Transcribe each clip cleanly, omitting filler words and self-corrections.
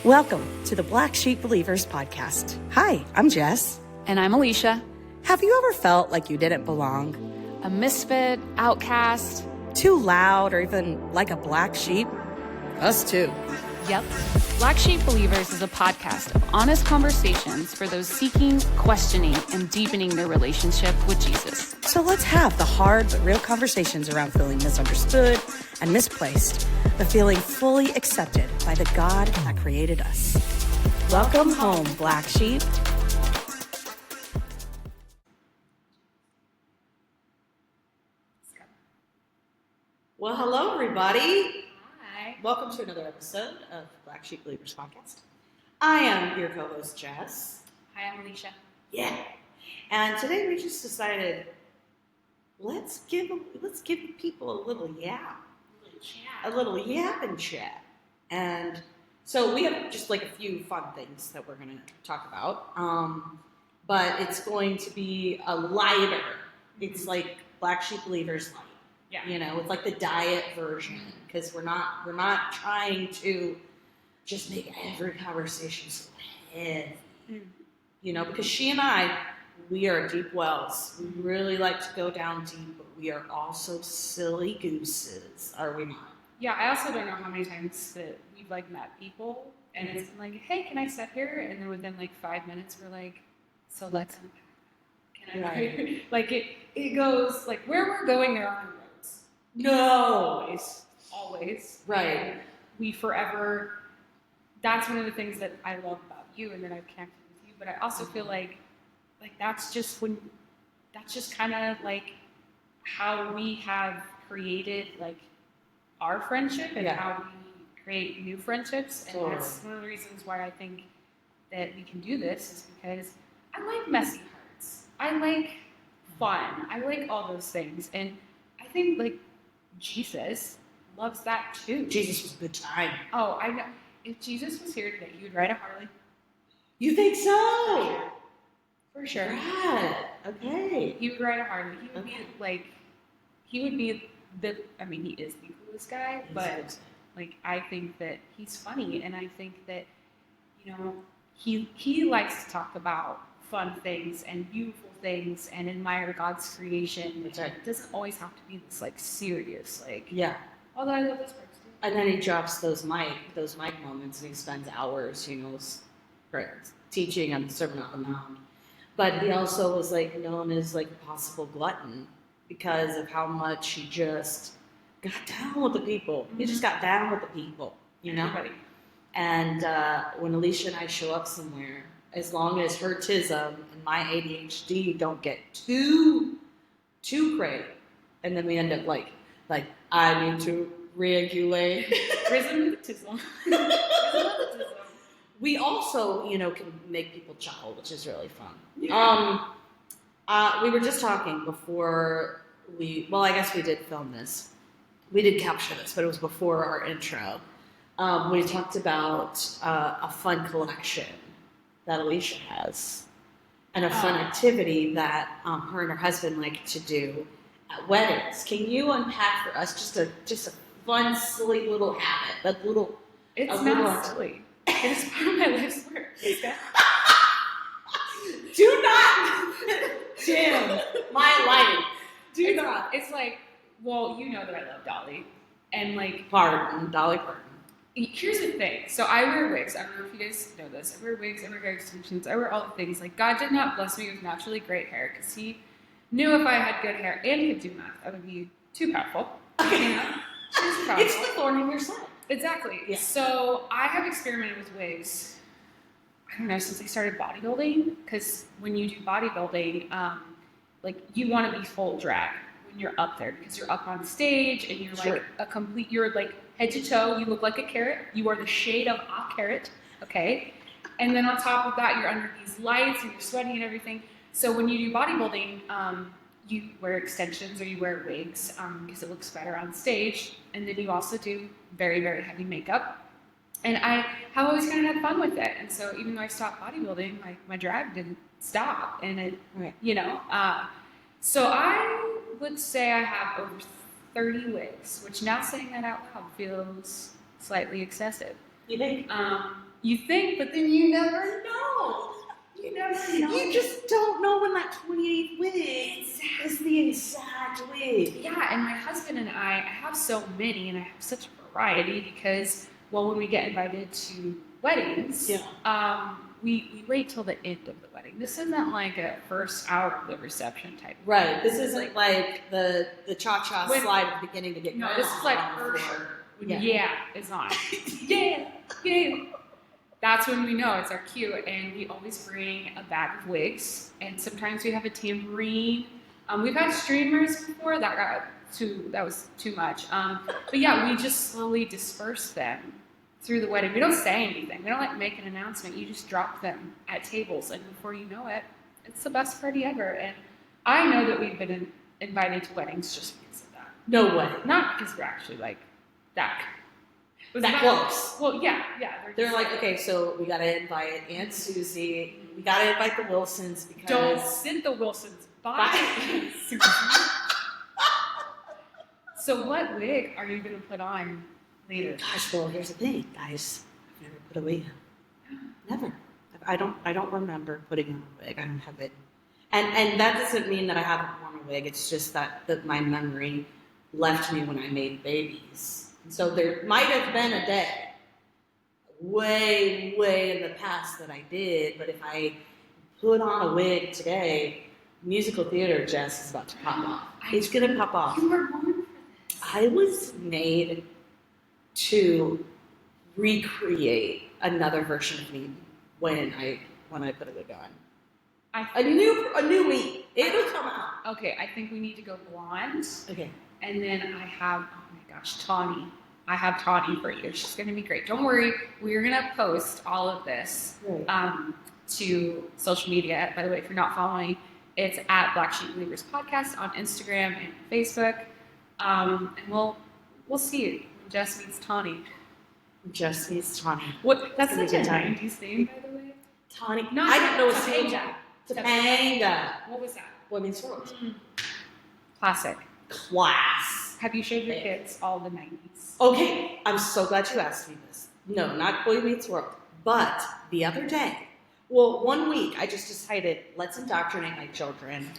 Welcome to the Black Sheep Believers podcast. Hi, I'm Jess. And I'm Alicia. Have you ever felt like you didn't belong? A misfit, outcast. Too loud, or even like a black sheep? Us too. Yep. Black Sheep Believers is a podcast of honest conversations for those seeking, questioning, and deepening their relationship with Jesus. So let's have the hard but real conversations around feeling misunderstood and misplaced, but feeling fully accepted by the God that created us. Welcome home, Black Sheep. Well, hello, everybody. Hi. Welcome to another episode of Black Sheep Believers podcast. I am your co-host, Jess. Hi, I'm Alicia. Yeah. And today we just decided, let's give people a little yap. A little yap and chat. And so we have just like a few fun things that we're going to talk about. But it's going to be a lighter. It's like Black Sheep Believers light. Yeah. You know, it's like the diet version, because we're not trying to just make every conversation so heavy. You know, because she and I, we are deep wells. We really like to go down deep, but we are also silly gooses, are we not? Yeah, I also don't know how many times that we've like met people and it's been like, hey, can I sit here? And then within like 5 minutes we're like, so let's unpack. Can I Right. like it goes like where we're going there aren't roads. No. Always. Right. And we forever, that's one of the things that I love about you and that I've connected with you. But I also feel like that's just kind of like how we have created like our friendship and how we create new friendships. And that's one of the reasons why I think that we can do this is because I like messy hearts. I like fun. I like all those things. And I think like Jesus loves that too. Jesus was a good time. Oh, I know. If Jesus was here today, you would ride a Harley. You think so? For sure. Right. Okay. He would ride a Harley. He would be like, he is the coolest guy, but like, I think that he's funny, and I think that, you know, he likes to talk about fun things and beautiful things and admire God's creation. That's right. It doesn't always have to be this like serious, like, Yeah. although I love this part too. And then he drops those mic moments, and he spends hours, you know, teaching on the Sermon on the Mount. But he also was like known as like a possible glutton because of how much he just got down with the people. He just got down with the people, you know. Everybody. And when Alicia and I show up somewhere, as long as her tism and my ADHD don't get too crazy, and then we end up like I need to regulate. Rhythmitism. We also, you know, can make people chuckle, which is really fun. Yeah. We were just talking before I guess we did film this. We did capture this, but it was before our intro. We talked about a fun collection that Alicia has and a fun activity that her and her husband like to do at weddings. Can you unpack for us just a fun, silly little habit? It's not silly. It's part of my life's work. Do not dim my light. Do not. It's like, well, you know that I love Dolly. And like, Dolly Parton. Here's the thing. So I wear wigs. I don't know if you guys know this. I wear wigs, I wear hair extensions, I wear all the things. Like, God did not bless me with naturally great hair because he knew if I had good hair and could do math, I would be too powerful. Okay. You know? It's the thorn in your side. Exactly. Yeah. So I have experimented with wigs, I don't know, since I started bodybuilding. Because when you do bodybuilding, like you want to be full drag when you're up there because you're up on stage and you're like you're like head to toe. You look like a carrot. You are the shade of a carrot. Okay. And then on top of that, you're under these lights and you're sweating and everything. So when you do bodybuilding, you wear extensions or you wear wigs because it looks better on stage. And then you also do very, very heavy makeup. And I have always kind of had fun with it. And so even though I stopped bodybuilding, my drag didn't stop. And it, you know, so I would say I have over 30 wigs, which now saying that out loud feels slightly excessive. You think? You think, but then you never know. You never know. You just don't know when that 28th wig is the exact wig. Yeah, and my husband and I have so many, and I have such a variety because, well, when we get invited to weddings, we wait till the end of the wedding. This isn't like a first hour of the reception type. Right. This isn't like the cha-cha slide at the beginning to get no. This is like it's on. yeah. That's when we know it's our cue, and we always bring a bag of wigs, and sometimes we have a tambourine. We've had streamers before that was too much. But yeah, we just slowly disperse them through the wedding. We don't say anything. We don't like make an announcement. You just drop them at tables, and before you know it, it's the best party ever. And I know that we've been invited to weddings just because of that. No way. Not because we're actually like that. That close. Well, yeah. They're like, okay, so we gotta invite Aunt Susie. We gotta invite the Wilsons because don't send the Wilsons. Bye. Susie. So, what wig are you gonna put on later? Gosh, well, here's the thing, guys. I've never put a wig on. Never. I don't remember putting on a wig. I don't have it. And that doesn't mean that I haven't worn a wig. It's just that my memory left me when I made babies. So there might have been a day way in the past that I did, but if I put on a wig today, musical theater Jess is about to pop off. It's going to pop off. You were born for this. I was made to recreate another version of me when I put a wig on. A new me. It'll come out. Okay, I think we need to go blonde. Okay. And then I have, oh my gosh, Tawny. I have Tawny for you. She's going to be great. Don't worry. We're going to post all of this to social media. By the way, if you're not following, it's at Black Sheep Believers Podcast on Instagram and Facebook. And we'll see you when Jess meets Tawny. Jess meets Tawny. What? That's such a 90s name, by the way. Tawny. No, I didn't know it was Topanga. Topanga. What was that? Boy Meets World. Classic. Class. Have you showed your kids all the 90s? Okay, I'm so glad you asked me this. No, not Boy Meets World. But the other day, one week, I just decided, let's indoctrinate my children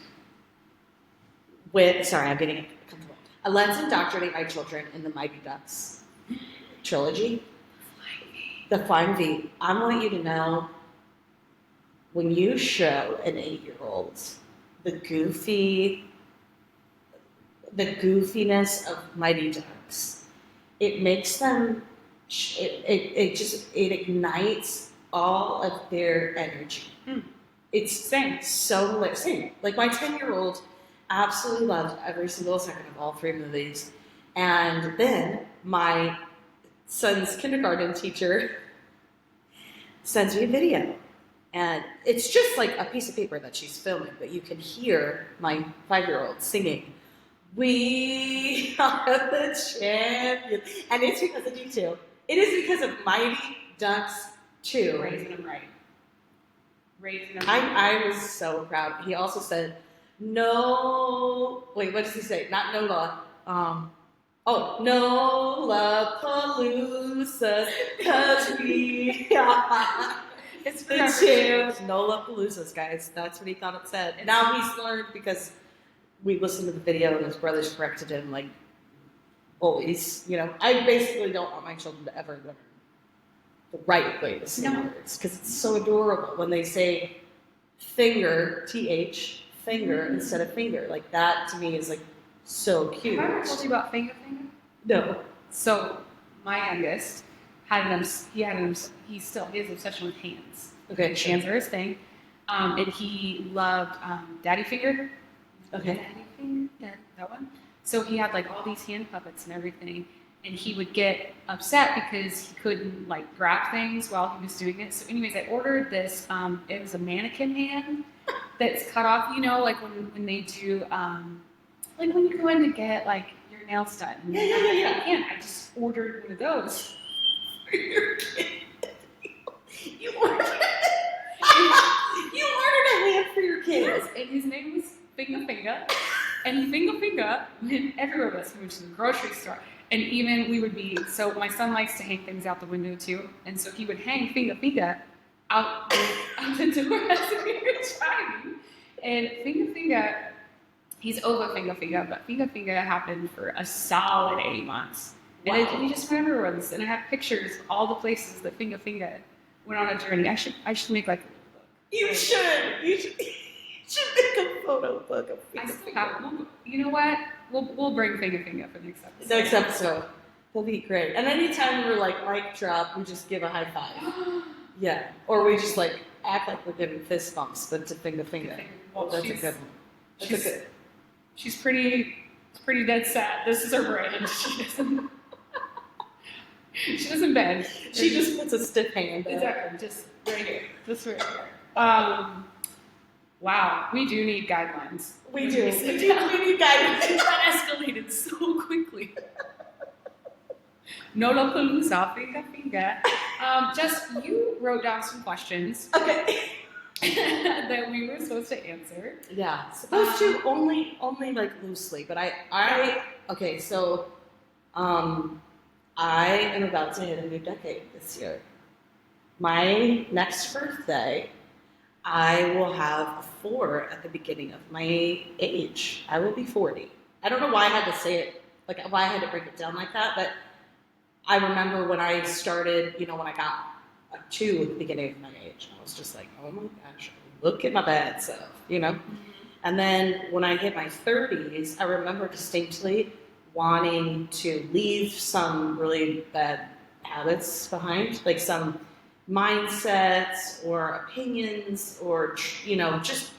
with, sorry, I'm getting comfortable. Let's indoctrinate my children in the Mighty Ducks trilogy. The Flying V. I want you to know, when you show an 8-year-old the goofiness of Mighty Ducks, it makes them, it ignites all of their energy. It's Same. so same. Like my 10-year-old absolutely loved every single second of all 3 movies. And then my son's kindergarten teacher sends me a video. And it's just like a piece of paper that she's filming, but you can hear my 5-year-old singing, "We are the champions." And it's because of you two. It is because of Mighty Ducks 2. Raising them right. I was so proud. He also said, "No." Wait, what does he say? Not Nola. Nola Palooza, 'cause we are It's the champs. Nola Paloozas, guys. That's what he thought it said. Now he's learned because we listened to the video and his brothers corrected him like bullies. You know, I basically don't want my children to ever learn the right way to say words because it's so adorable when they say finger, TH, finger instead of finger. Like that to me is like so cute. Have I ever told you about finger? No. So my youngest he has obsession with hands. Okay. Hands are his thing. And he loved Daddy Finger. Okay. Daddy Finger, that one. So he had like all these hand puppets and everything. And he would get upset because he couldn't like grab things while he was doing it. So anyways, I ordered this. It was a mannequin hand that's cut off, you know, like when they do, like when you go in to get like your nails done. Yeah. And I just ordered one of those. For your kid. You ordered a hand for your kid. Yes, and his name was Finger. And Finger went everywhere with us. He went to the grocery store. And even we would be, so my son likes to hang things out the window too. And so he would hang Finga out the door as we were driving. And Finga, he's over Finga, but Finga happened for a solid 8 months. And we just went everywhere with this. And I have pictures of all the places that Finga went on a journey. I should make like a little book. You should make a photo book of I still have. You know what? We'll bring Finga for the next episode. Next episode. Will be great. And anytime we're like mic drop, we just give a high five. Yeah. Or we just like act like we're giving fist bumps, but to Finga. Well, that's a good one. That's a good. She's pretty dead set. This is her brand. She doesn't bend. She just puts a stiff hand. Exactly. Just right here. Just right here. Wow. We do need guidelines. We do. We need guidelines. That escalated so quickly. No Lollapalooza, Finga. Jess, you wrote down some questions. Okay. that we were supposed to answer. Yeah, supposed to only like loosely, but okay, so I am about to hit a new decade this year. My next birthday, I will have a 4 at the beginning of my age. I will be 40. I don't know why I had to say it, like why I had to break it down like that, but I remember when I started, when I got a 2 at the beginning of my age, I was just like, oh my gosh, look at my bad self, Mm-hmm. And then when I hit my 30s, I remember distinctly wanting to leave some really bad habits behind, like some mindsets or opinions or, just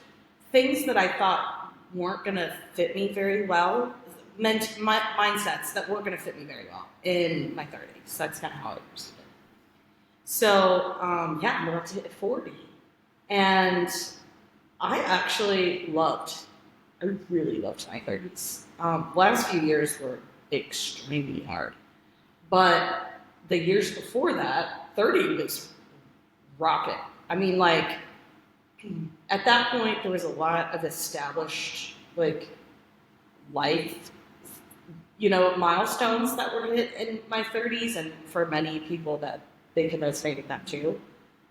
things that I thought weren't going to fit me very well, mindsets that weren't going to fit me very well in my 30s. That's kind of how I perceived it. So, I'm about to hit 40. And I really loved my 30s. Last few years were extremely hard. But the years before that, 30 was rocket. I mean, like, at that point, there was a lot of established, like, life, milestones that were hit in my 30s, and for many people that they can resonate with that too.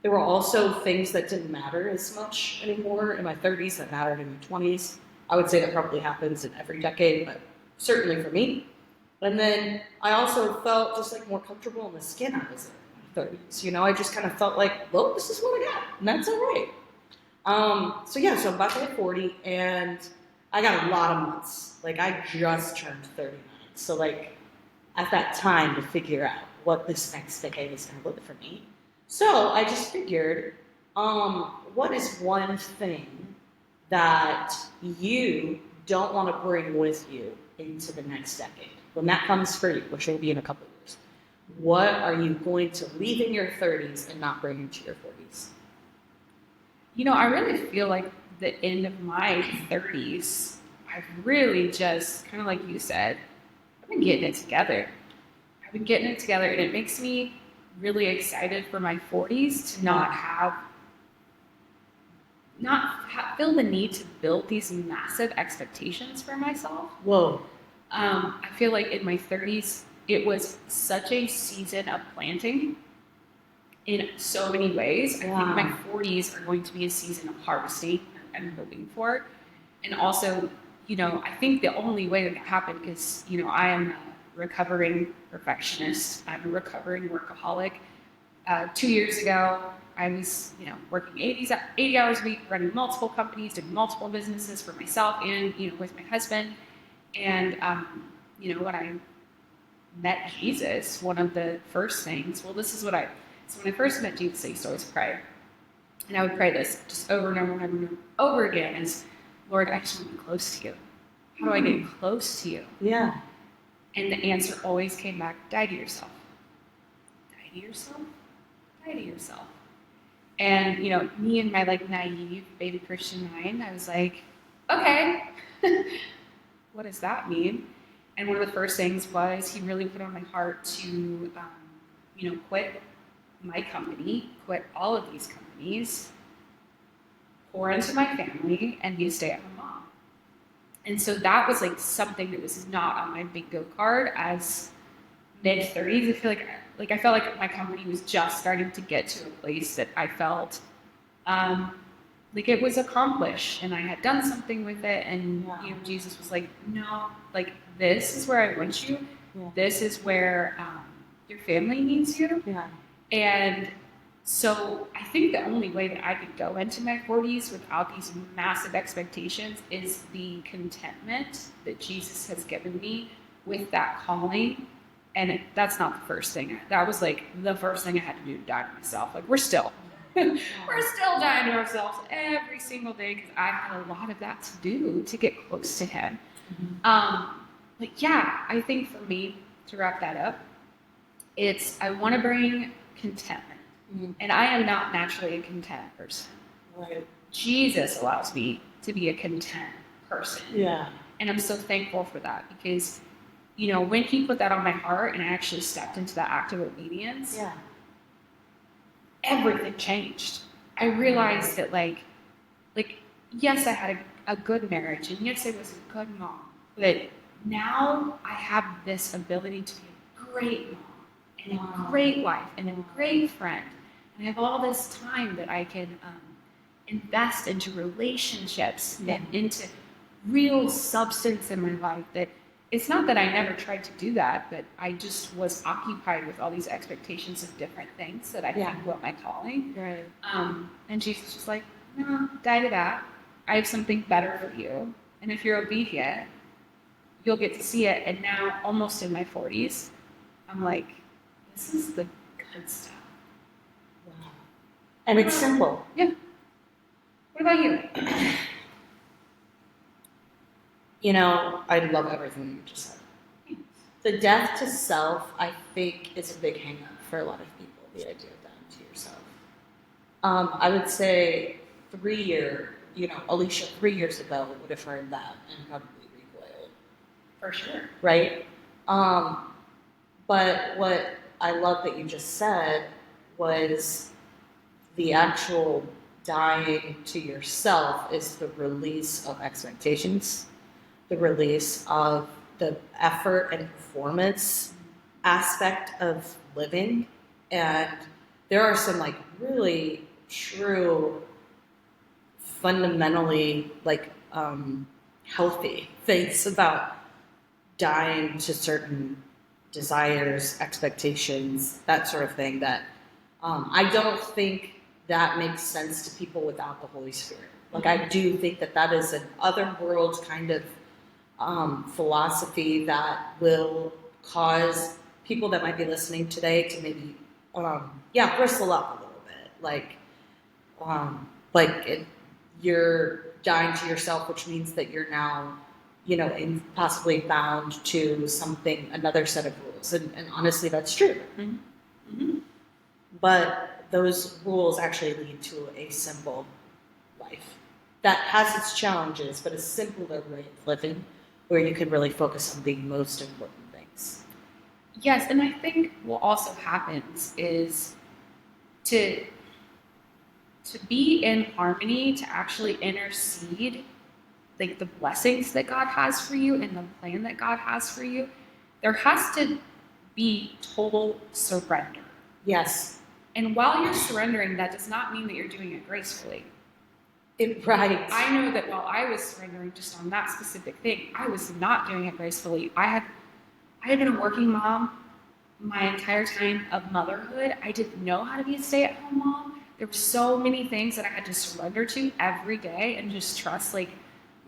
There were also things that didn't matter as much anymore in my 30s that mattered in my 20s. I would say that probably happens in every decade, but certainly for me. And then I also felt just like more comfortable in the skin I was in my 30s. I just kind of felt like, well, this is what I got, and that's all right. So I'm about to hit 40, and I got a lot of months. Like, I just turned 39. So, like, at that time to figure out what this next decade is going to look for me. So I just figured, what is one thing that you don't want to bring with you into the next decade? When that comes for you, which will be in a couple of years, what are you going to leave in your 30s and not bring into your 40s? I really feel like the end of my 30s, I've really just, kind of like you said, I've been getting it together. And it makes me really excited for my 40s to not feel the need to build these massive expectations for myself. Whoa. I feel like in my 30s, it was such a season of planting in so many ways. I think my 40s are going to be a season of harvesting I'm hoping for. And also, I think the only way that can happen is, I am a recovering perfectionist. I'm a recovering workaholic. 2 years ago, I was, working 80 hours a week, running multiple companies, doing multiple businesses for myself and, with my husband. And, when I met Jesus, one of the first things, so when I first met Jesus, I used to always pray. And I would pray this just over and over and over and over again is, Lord, I just want to be close to you. How do I get close to you? Yeah. And the answer always came back, die to yourself. Die to yourself? Die to yourself. And, me and my naive baby Christian mind, I was like, okay, what does that mean? And one of the first things was he really put on my heart to, quit my company, quit all of these companies, pour into my family, and be a stay-at-home mom. And so that was something that was not on my bingo card as mid-30s, I felt like my company was just starting to get to a place that I felt like it was accomplished and I had done something with it. And Jesus was like, no, like this is where I want you. Yeah. This is where your family needs you. Yeah. And so I think the only way that I could go into my 40s without these massive expectations is the contentment that Jesus has given me with that calling. And that's not the first thing. That was like the first thing I had to do to die to myself. Like we're still dying to ourselves every single day because I had a lot of that to do to get close to Him. But yeah, I think for me, to wrap that up, I want to bring contentment. And I am not naturally a content person. Right. Jesus allows me to be a content person. Yeah. And I'm so thankful for that because, when He put that on my heart and I actually stepped into that act of obedience, everything changed. I realized that yes, I had a good marriage and yes, I was a good mom, but now I have this ability to be a great mom and a great wife and a great friend. And I have all this time that I can invest into relationships and into real substance in my life. That it's not that I never tried to do that, but I just was occupied with all these expectations of different things that I think were my calling. Right. And Jesus was like, no, die to that. I have something better for you. And if you're obedient, you'll get to see it. And now, almost in my 40s, I'm like, this is the good stuff. Wow. And it's simple. Yeah. What about you? I love everything you just said. The death to self, I think, is a big hang-up for a lot of people, the idea of dying to yourself. I would say Alicia 3 years ago would have heard that and probably recoiled. For sure. Right? But what I love that you just said was the actual dying to yourself is the release of expectations, the release of the effort and performance aspect of living. And there are some really true, fundamentally healthy things about dying to certain desires, expectations, that sort of thing that I don't think that makes sense to people without the Holy Spirit. I do think that is an otherworld kind of philosophy that will cause people that might be listening today to maybe, bristle up a little bit. You're dying to yourself, which means that you're now, possibly bound to another set of rules. And honestly, that's true. Mm-hmm. Mm-hmm. But those rules actually lead to a simple life that has its challenges, but a simpler way of living where you can really focus on the most important things. Yes, and I think what also happens is to be in harmony, to actually intercede the blessings that God has for you and the plan that God has for you, there has to be total surrender. Yes. And while you're surrendering, that does not mean that you're doing it gracefully. Right. I know that while I was surrendering just on that specific thing, I was not doing it gracefully. I had been a working mom my entire time of motherhood. I didn't know how to be a stay-at-home mom. There were so many things that I had to surrender to every day and just trust,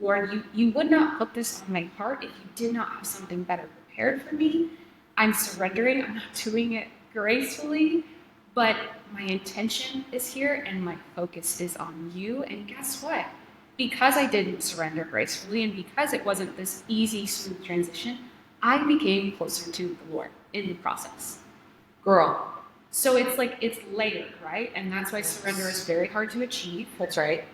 Lord, you would not put this on my heart if you did not have something better prepared for me. I'm surrendering. I'm not doing it gracefully, but my intention is here and my focus is on you. And guess what? Because I didn't surrender gracefully and because it wasn't this easy, smooth transition, I became closer to the Lord in the process. Girl. So it's layered, right? And that's why surrender is very hard to achieve. That's right.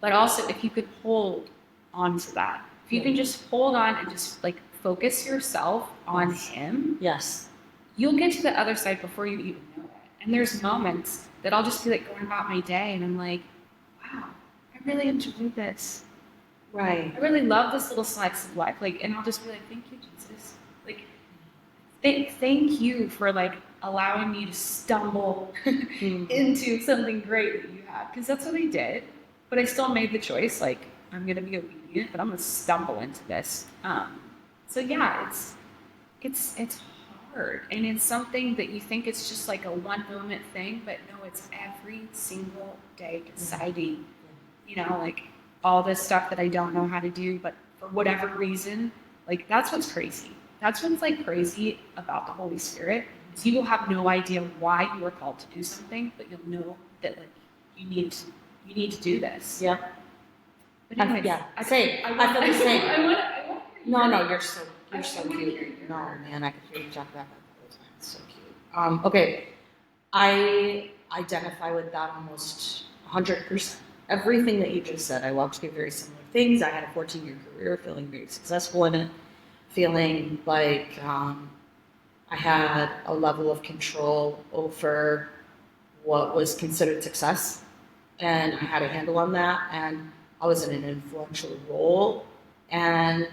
But also, if you could hold on to that, if you can just hold on and just focus yourself on Him, yes, you'll get to the other side before you even know it. And there's moments that I'll just be going about my day and I'm like, wow, I really enjoyed this. Right. I really love this little slice of life. And I'll just be like, thank you, Jesus. Thank you for like allowing me to stumble into something great that you had, because that's what I did. But I still made the choice. Like, I'm gonna be obedient, but I'm gonna stumble into this. So yeah, it's hard, and it's something that you think it's just like a one moment thing, but no, it's every single day deciding. You know, like all this stuff that I don't know how to do, but for whatever reason, like that's what's crazy. That's what's like crazy about the Holy Spirit. Is you will have no idea why you are called to do something, but you'll know that like you need to do this. Yeah. But anyways, Yeah. Same. I feel the same. I want No, you're so cute. No, man, I could hear you talk about that all the time. It's so cute. Okay, I identify with that almost 100%. Everything that you just said, I walked through very similar things. I had a 14-year career, feeling very successful in it, feeling like I had a level of control over what was considered success, and I had a handle on that, and I was in an influential role, and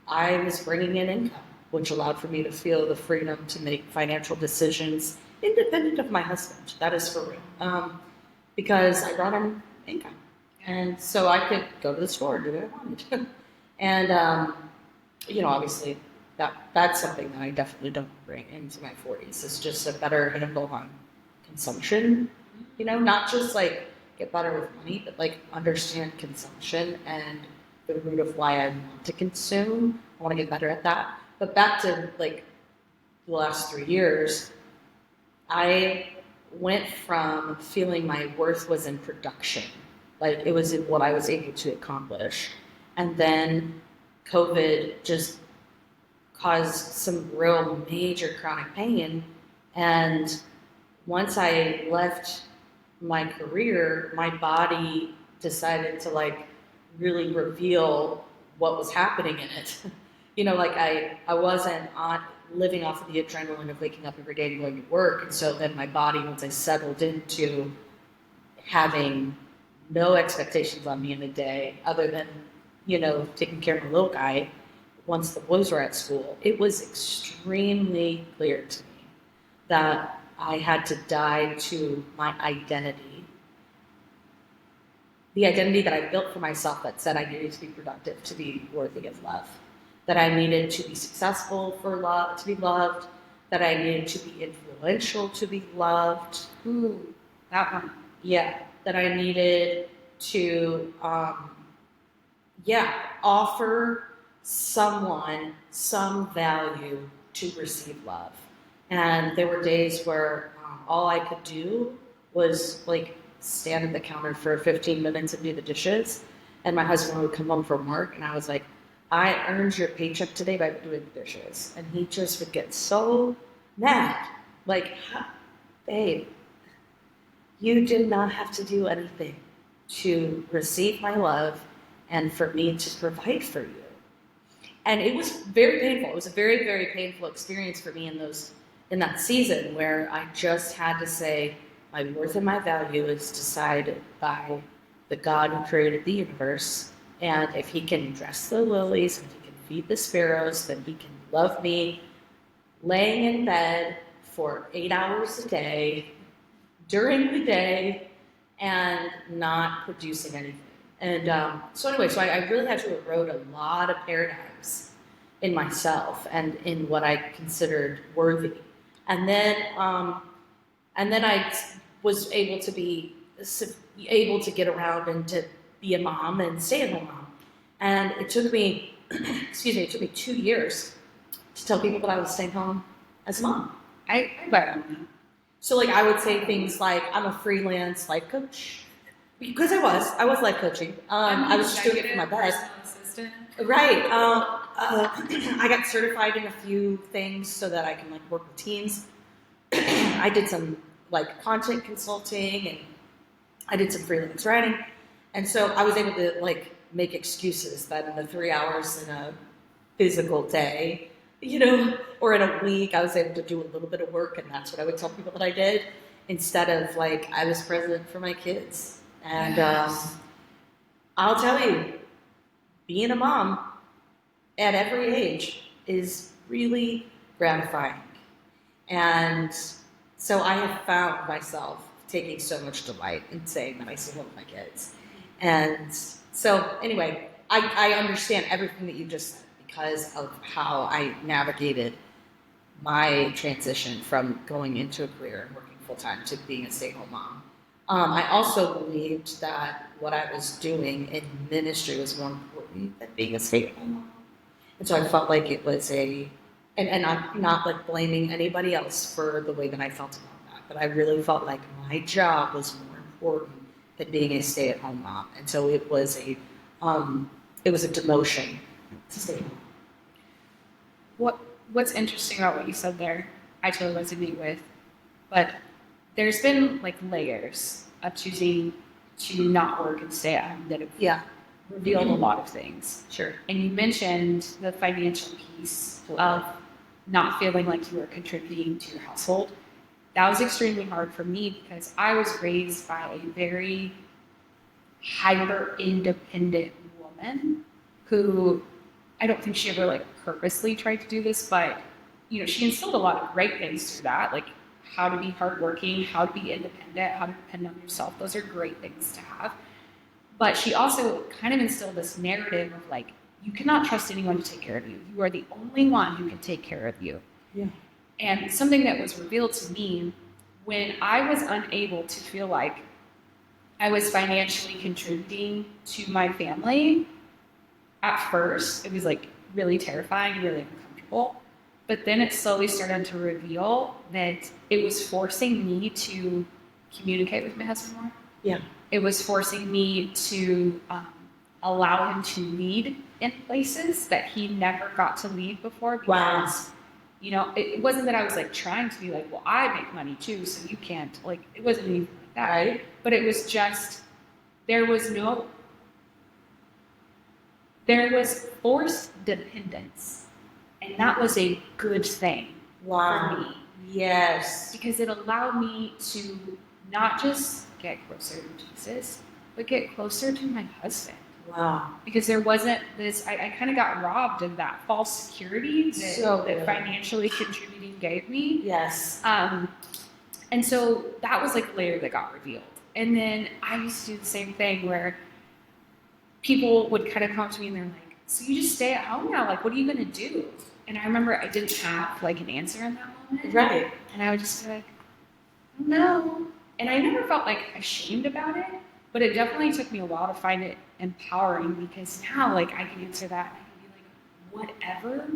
I was bringing in income, which allowed for me to feel the freedom to make financial decisions independent of my husband. That is for real. Because I brought in income. And so I could go to the store and do what I wanted. And, obviously that's something that I definitely don't bring into my 40s. It's just a better handle on consumption, not just like get better with money, but like understand consumption and the root of why I want to consume. I want to get better at that. But back to like the last 3 years, I went from feeling my worth was in production, like it was in what I was able to accomplish. And then COVID just caused some real major chronic pain. And once I left my career, my body decided to like really reveal what was happening in it. Like I wasn't on living off of the adrenaline of waking up every day and going to work. And so then my body, once I settled into having no expectations on me in a day other than, taking care of my little guy once the boys were at school, it was extremely clear to me that I had to die to my identity. The identity that I built for myself that said I needed to be productive to be worthy of love, that I needed to be successful for love, to be loved, that I needed to be influential to be loved. Ooh, that one. Yeah, that I needed to, offer someone some value to receive love. And there were days where all I could do was like stand at the counter for 15 minutes and do the dishes. And my husband would come home from work and I was like, I earned your paycheck today by doing the dishes. And he just would get so mad. Like, babe, you did not have to do anything to receive my love and for me to provide for you. And it was very painful. It was a very, very painful experience for me in that season where I just had to say, my worth and my value is decided by the God who created the universe. And if he can dress the lilies and he can feed the sparrows, then he can love me laying in bed for 8 hours a day during the day and not producing anything. And so I really had to erode a lot of paradigms in myself and in what I considered worthy. And then I was able to get around and to be a mom and stay-at-home mom. And it took me, it took me 2 years to tell people that I was staying home as a mom. I bet on that. So like I would say things like I'm a freelance life coach. Because I was life coaching. I was just doing it for my best. Right. I got certified in a few things so that I can like work with teams. I did some like content consulting and I did some freelance writing. And so I was able to like make excuses that in the 3 hours in a physical day, or in a week, I was able to do a little bit of work, and that's what I would tell people that I did, instead of like I was present for my kids. And I'll tell you, being a mom at every age is really gratifying. And so I have found myself taking so much delight in saying that I stay home with my kids. And so anyway, I understand everything that you just said because of how I navigated my transition from going into a career and working full time to being a stay-at-home mom. I also believed that what I was doing in ministry was more important than being a stay-at-home mom. And so I felt like it was and I'm not like blaming anybody else for the way that I felt about that, but I really felt like my job was more important than being a stay-at-home mom. And so it was a demotion to stay home. What's interesting about what you said there, I totally resonate with, but there's been like layers of choosing to not work and stay at home that have revealed a lot of things. Sure. And you mentioned the financial piece of not feeling like you were contributing to your household. That was extremely hard for me because I was raised by a very hyper independent woman who, I don't think she ever like purposely tried to do this, but she instilled a lot of great things through that, like how to be hardworking, how to be independent, how to depend on yourself. Those are great things to have. But she also kind of instilled this narrative of like, you cannot trust anyone to take care of you. You are the only one who can take care of you. Yeah. And something that was revealed to me when I was unable to feel like I was financially contributing to my family, at first, it was like really terrifying, really uncomfortable. But then it slowly started to reveal that it was forcing me to communicate with my husband more. Yeah. It was forcing me to allow him to lead in places that he never got to lead before. Because, it wasn't that I was like trying to be like, well, I make money too, so you can't. Like, it wasn't even like that. Right. But it was just, there was forced dependence. And that was a good thing for me. Yes. Because it allowed me to not just get closer to Jesus, but get closer to my husband. Wow. Because there wasn't this, I kind of got robbed of that false security that financially contributing gave me. Yes. And so that was like a layer that got revealed. And then I used to do the same thing where people would kind of come up to me and they're like, so you just stay at home now? Like, what are you going to do? And I remember I didn't have like an answer in that moment. Right. And I would just be like, I don't know. And I never felt like ashamed about it, but it definitely took me a while to find it empowering because now like I can answer that and I can be like, whatever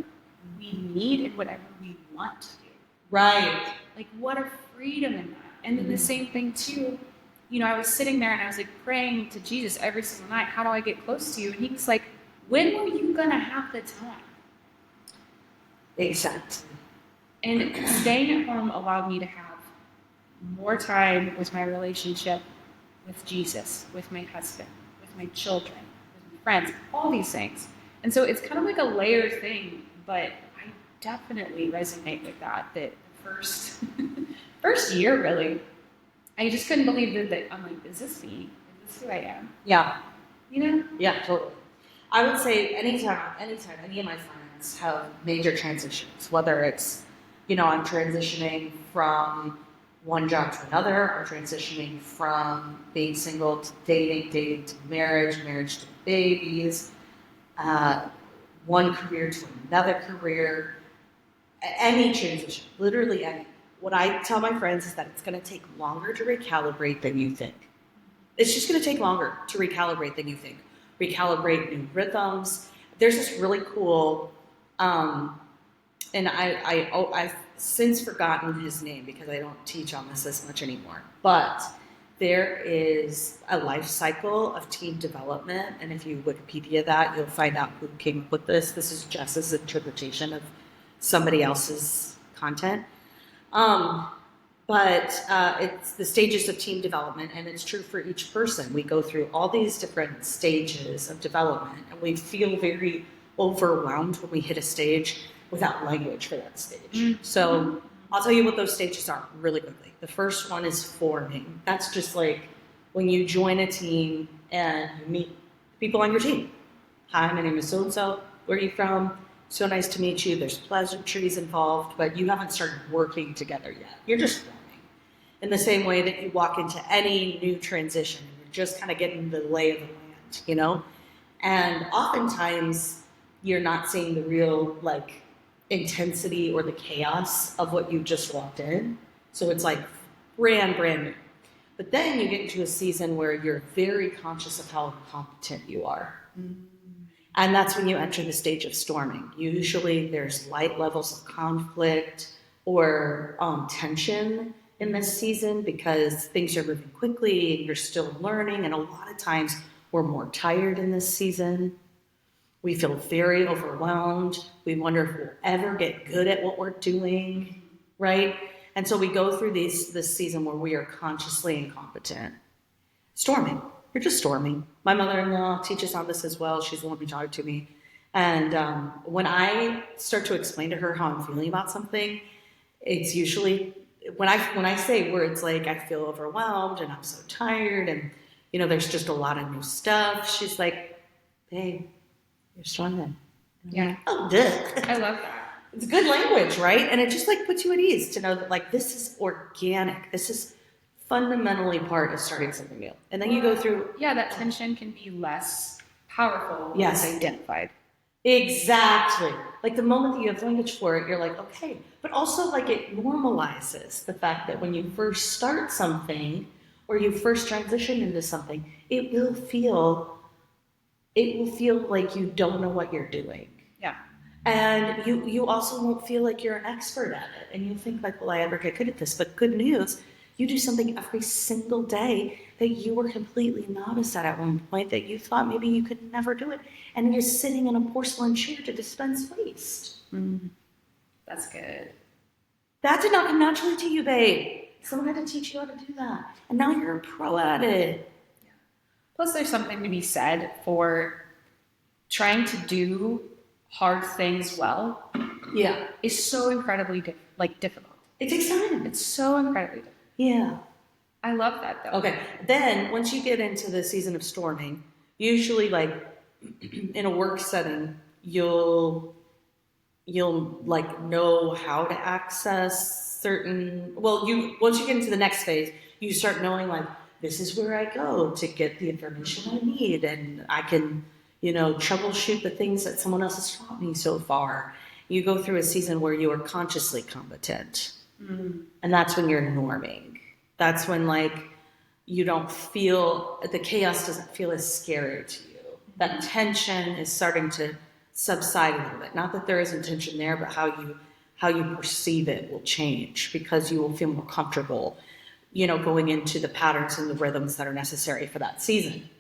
we need and whatever we want to do. Right. Like what a freedom in that. And then the same thing too, I was sitting there and I was like praying to Jesus every single night, how do I get close to you? And he was like, when were you gonna have the time? Exactly. And staying at home allowed me to have more time with my relationship with Jesus, with my husband, with my children, with my friends, all these things. And so it's kind of like a layered thing, but I definitely resonate with that the first year really, I just couldn't believe that I'm like, is this me? Is this who I am? Yeah. Yeah, totally. I would say anytime any of my friends have major transitions, whether it's, I'm transitioning from one job to another, or transitioning from being single to dating to marriage to babies, one career to another career, any transition, literally any. What I tell my friends is that it's going to take longer to recalibrate than you think. It's just going to take longer to recalibrate than you think. Recalibrate new rhythms. There's this really cool, and I've since forgotten his name because I don't teach on this as much anymore. But there is a life cycle of team development, and if you Wikipedia that, you'll find out who came up with this. This is Jess's interpretation of somebody else's content. But it's the stages of team development, and it's true for each person. We go through all these different stages of development, and we feel very overwhelmed when we hit a stage without language for that stage. Mm-hmm. So I'll tell you what those stages are really quickly. The first one is forming. That's just like when you join a team and you meet people on your team. Hi, my name is so-and-so. Where are you from? so nice to meet you. There's pleasantries involved, but you haven't started working together yet. You're just forming. In the same way that you walk into any new transition, you're just kind of getting the lay of the land, you know? And oftentimes you're not seeing the real like intensity or the chaos of what you just walked in. So it's like brand new. But then you get into a season where you're very conscious of how competent you are. And that's when you enter the stage of storming. Usually there's light levels of conflict or tension in this season because things are moving quickly and you're still learning. And a lot of times we're more tired in this season. We feel very overwhelmed. We wonder if we'll ever get good at what we're doing, right? And so we go through this season where we are consciously incompetent. Storming. You're just storming. My mother-in-law teaches on this as well. She's the one who taught it to me. And when I start to explain to her how I'm feeling about something, it's usually when I say words like I feel overwhelmed and I'm so tired and you know there's just a lot of new stuff. She's like, "Babe, you're storming." Yeah. Like, oh, duh. I love that. It's good language, right? And it just like puts you at ease to know that like this is organic. This is fundamentally part of starting something new. And then you go through. Yeah, that tension can be less powerful when Yes. it's identified. Exactly. Like the moment that you have language for it, you're like, okay. But also like it normalizes the fact that when you first start something or you first transition into something, it will feel like you don't know what you're doing. Yeah. And you also won't feel like you're an expert at it. And you think like, will I ever get good at this? But good news, you do something every single day that you were completely novice at one point that you thought maybe you could never do it. And you're sitting in a porcelain chair to dispense waste. That's good. That did not come naturally to you, babe. Someone had to teach you how to do that. And now you're a pro at it. Yeah. Plus, there's something to be said for trying to do hard things well. Yeah. Is so incredibly difficult. It takes time. It's so incredibly difficult. Yeah. I love that though. Okay. Then once you get into the season of storming, usually like in a work setting, you'll like know how to access certain once you get into the next phase, you start knowing like this is where I go to get the information I need and I can, troubleshoot the things that someone else has taught me so far. You go through a season where you are consciously competent. And that's when you're norming. That's when like you don't feel the chaos doesn't feel as scary to you. That tension is starting to subside a little bit. Not that there isn't tension there, but how you perceive it will change because you will feel more comfortable, going into the patterns and the rhythms that are necessary for that season.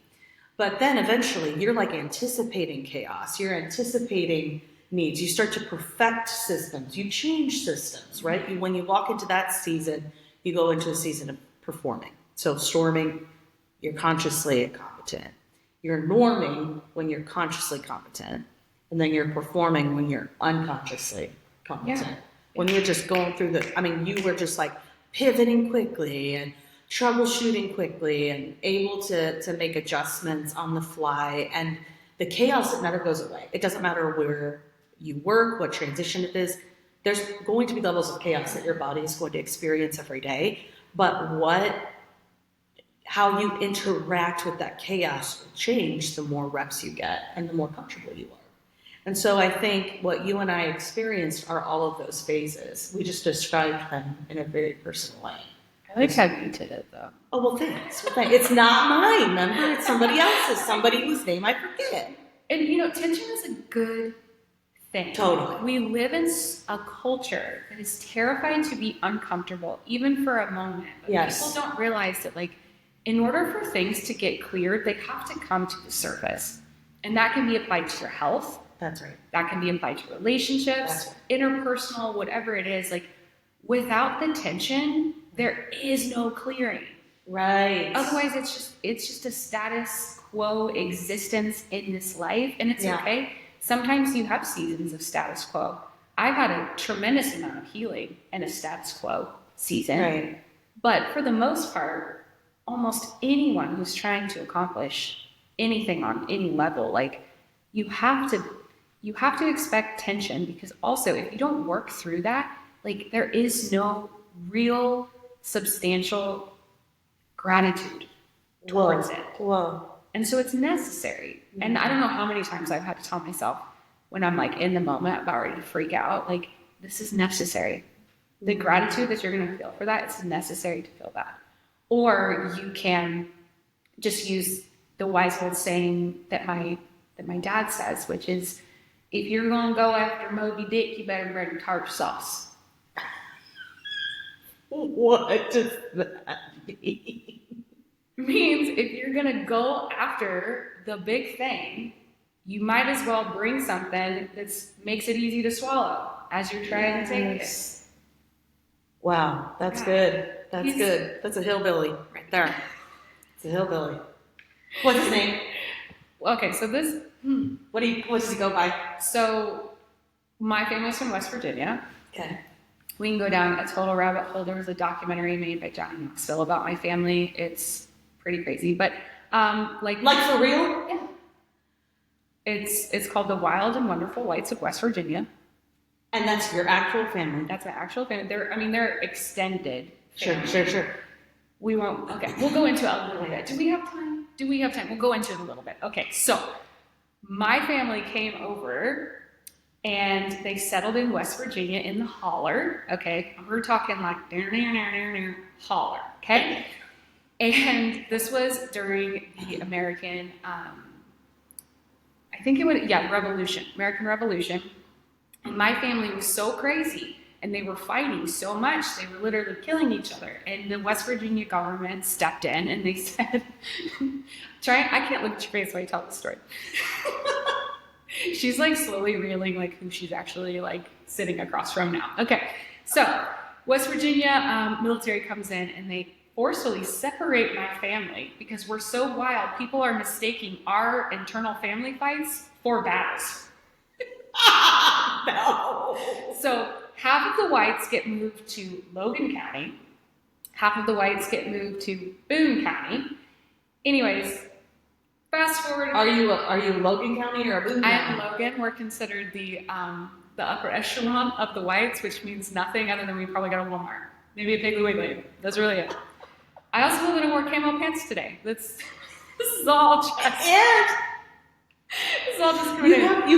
But then eventually you're like anticipating chaos. You're anticipating needs. You start to perfect systems. You change systems, right? When you walk into that season, you go into a season of performing. So storming, you're consciously incompetent. You're norming when you're consciously competent. And then you're performing when you're unconsciously competent. Yeah. When you're just going through you were just like pivoting quickly and troubleshooting quickly and able to make adjustments on the fly. And the chaos, it never goes away. It doesn't matter where you work, what transition it is. There's going to be levels of chaos that your body is going to experience every day. But how you interact with that chaos will change the more reps you get and the more comfortable you are. And so I think what you and I experienced are all of those phases. We just described them in a very personal way. I like how you did it, though. Oh, well, thanks. It's not mine, remember? It's somebody else's, somebody whose name I forget. And, tension is a good thing. Totally. We live in a culture that is terrified to be uncomfortable, even for a moment. But yes. People don't realize that, in order for things to get cleared, they have to come to the surface. And that can be applied to your health. That's right. That can be applied to relationships, right. Interpersonal, whatever it is. Without the tension, there is no clearing. Right. Otherwise, it's just a status quo existence in this life, and it's okay. Sometimes you have seasons of status quo. I've had a tremendous amount of healing in a status quo season. Right. But for the most part, almost anyone who's trying to accomplish anything on any level, you you have to expect tension, because also if you don't work through that, like there is no real substantial gratitude towards it. Whoa. And so it's necessary. And I don't know how many times I've had to tell myself when I'm like in the moment about ready to freak out, like this is necessary. The gratitude that you're going to feel for that, it's necessary to feel that. Or you can just use the wise old saying that my dad says, which is, if you're going to go after Moby Dick, you better bring tartar sauce. What does that mean? Means if you're going to go after the big thing, you might as well bring something that makes it easy to swallow as you're trying to take it. Wow, that's good. That's good. That's a hillbilly right there. It's a hillbilly. What's his name? Okay, so this... What does he go by? So my family's from West Virginia. Okay. We can go down a total rabbit hole. There was a documentary made by Johnny Knoxville about my family. It's pretty crazy, but like for real? Yeah. It's called The Wild and Wonderful Whites of West Virginia. And that's your actual family? That's my actual family. They're extended. Sure. We won't. Okay, we'll go into it a little bit. Do we have time? We'll go into it a little bit. Okay, so my family came over and they settled in West Virginia in the holler. Okay, we're talking like holler. Okay, and this was during the American, American Revolution. And my family was so crazy, and they were fighting so much, they were literally killing each other. And the West Virginia government stepped in and they said, I can't look at your face while you tell the story. She's like slowly reeling like who she's actually like sitting across from now. Okay, so West Virginia military comes in and they forcefully separate my family because we're so wild. People are mistaking our internal family fights for battles. No. So half of the whites get moved to Logan County. Half of the whites get moved to Boone County. Anyways, fast forward. Are you Logan County or Boone County? I am Logan. We're considered the upper echelon of the whites, which means nothing other than we probably got a Walmart, maybe a Piggly Wiggly. That's really it. I also live in a wore camo pants today. This is all just. And it's all just coming in.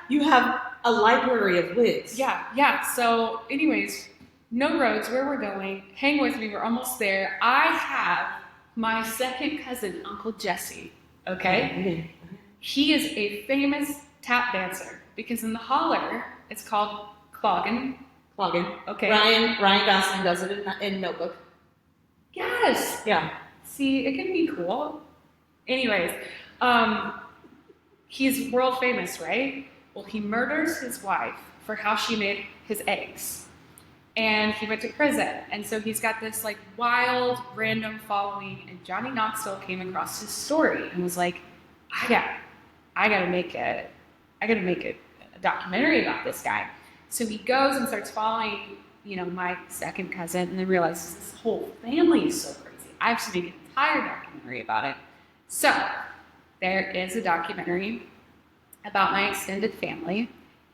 You have a library of wigs. Yeah. So, anyways, no roads. Where we're going? Hang with me. We're almost there. I have my second cousin, Uncle Jesse. Okay, he is a famous tap dancer because in the holler it's called clogging. Okay. Ryan Gosling does it in Notebook. Yes. Yeah. See, it can be cool. Anyways, he's world famous, right? Well, he murders his wife for how she made his eggs. And he went to prison. And so he's got this like wild, random following. And Johnny Knoxville came across his story and was like, I gotta make a documentary about this guy. So he goes and starts following, my second cousin, and then realizes this whole family is so crazy. I have to make an entire documentary about it. So there is a documentary about my extended family.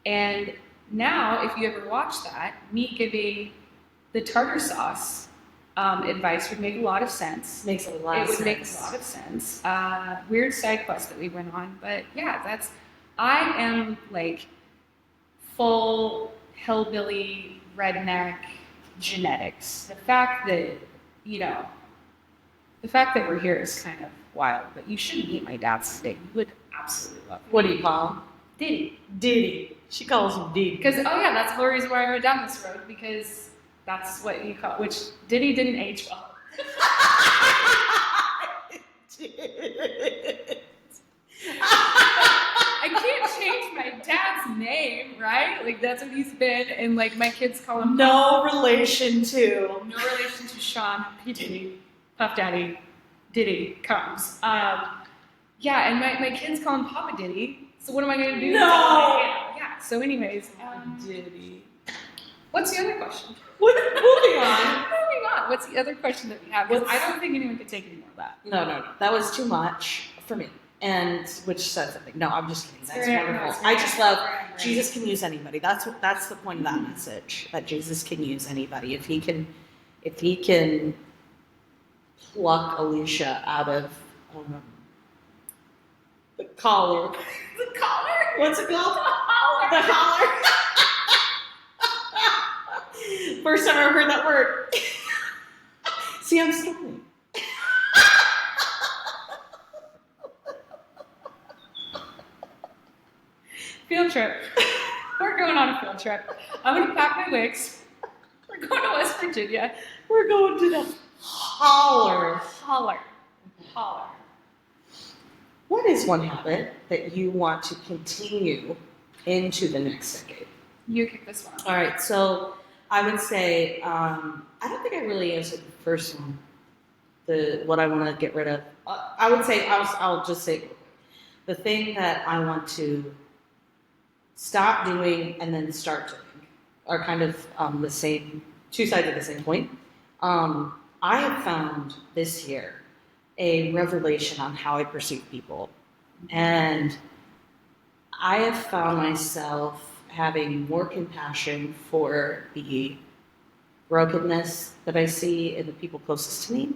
And now, if you ever watch that, me giving the tartar sauce advice would make a lot of sense. Makes a lot of sense. It would make a lot of sense. Weird side quest that we went on. But yeah, I am like full hillbilly redneck genetics. The fact that we're here is kind of wild, but you should meet my dad's steak. You would absolutely love it. What do you call him? Diddy. She calls him Diddy. Because, that's the reason why I went down this road, because that's what you call, which Diddy didn't age well. I can't change my dad's name, right? Like, that's what he's been, and like my kids call him No relation to Sean P. Diddy, Puff Daddy, Diddy comes. And my kids call him Papa Diddy. So what am I going to do? No! Yeah. So anyways. Diddy. What's the other question? Moving on. What's the other question that we have? Because I don't think anyone could take any more of that. No. That was too much for me. and which says something. No, I'm just kidding. That's Right, wonderful. no, it's I right. just love Right. Jesus can use anybody. That's the point of that message. That Jesus can use anybody. If he can pluck Alicia out of the collar. The collar? What's it called? The collar. First time I ever heard that word. See, I'm stumbling. Field trip. We're going on a field trip. I'm going to pack my wigs. We're going to West Virginia. We're going to the holler. Holler. Holler. What is one habit that you want to continue into the next decade? You kick this one off. All right, so I would say I don't think I really answered the first one. What I want to get rid of. I would say I'll just say the thing that I want to stop doing and then start doing are kind of the same, two sides of the same coin. I have found this year a revelation on how I perceive people, and I have found myself having more compassion for the brokenness that I see in the people closest to me.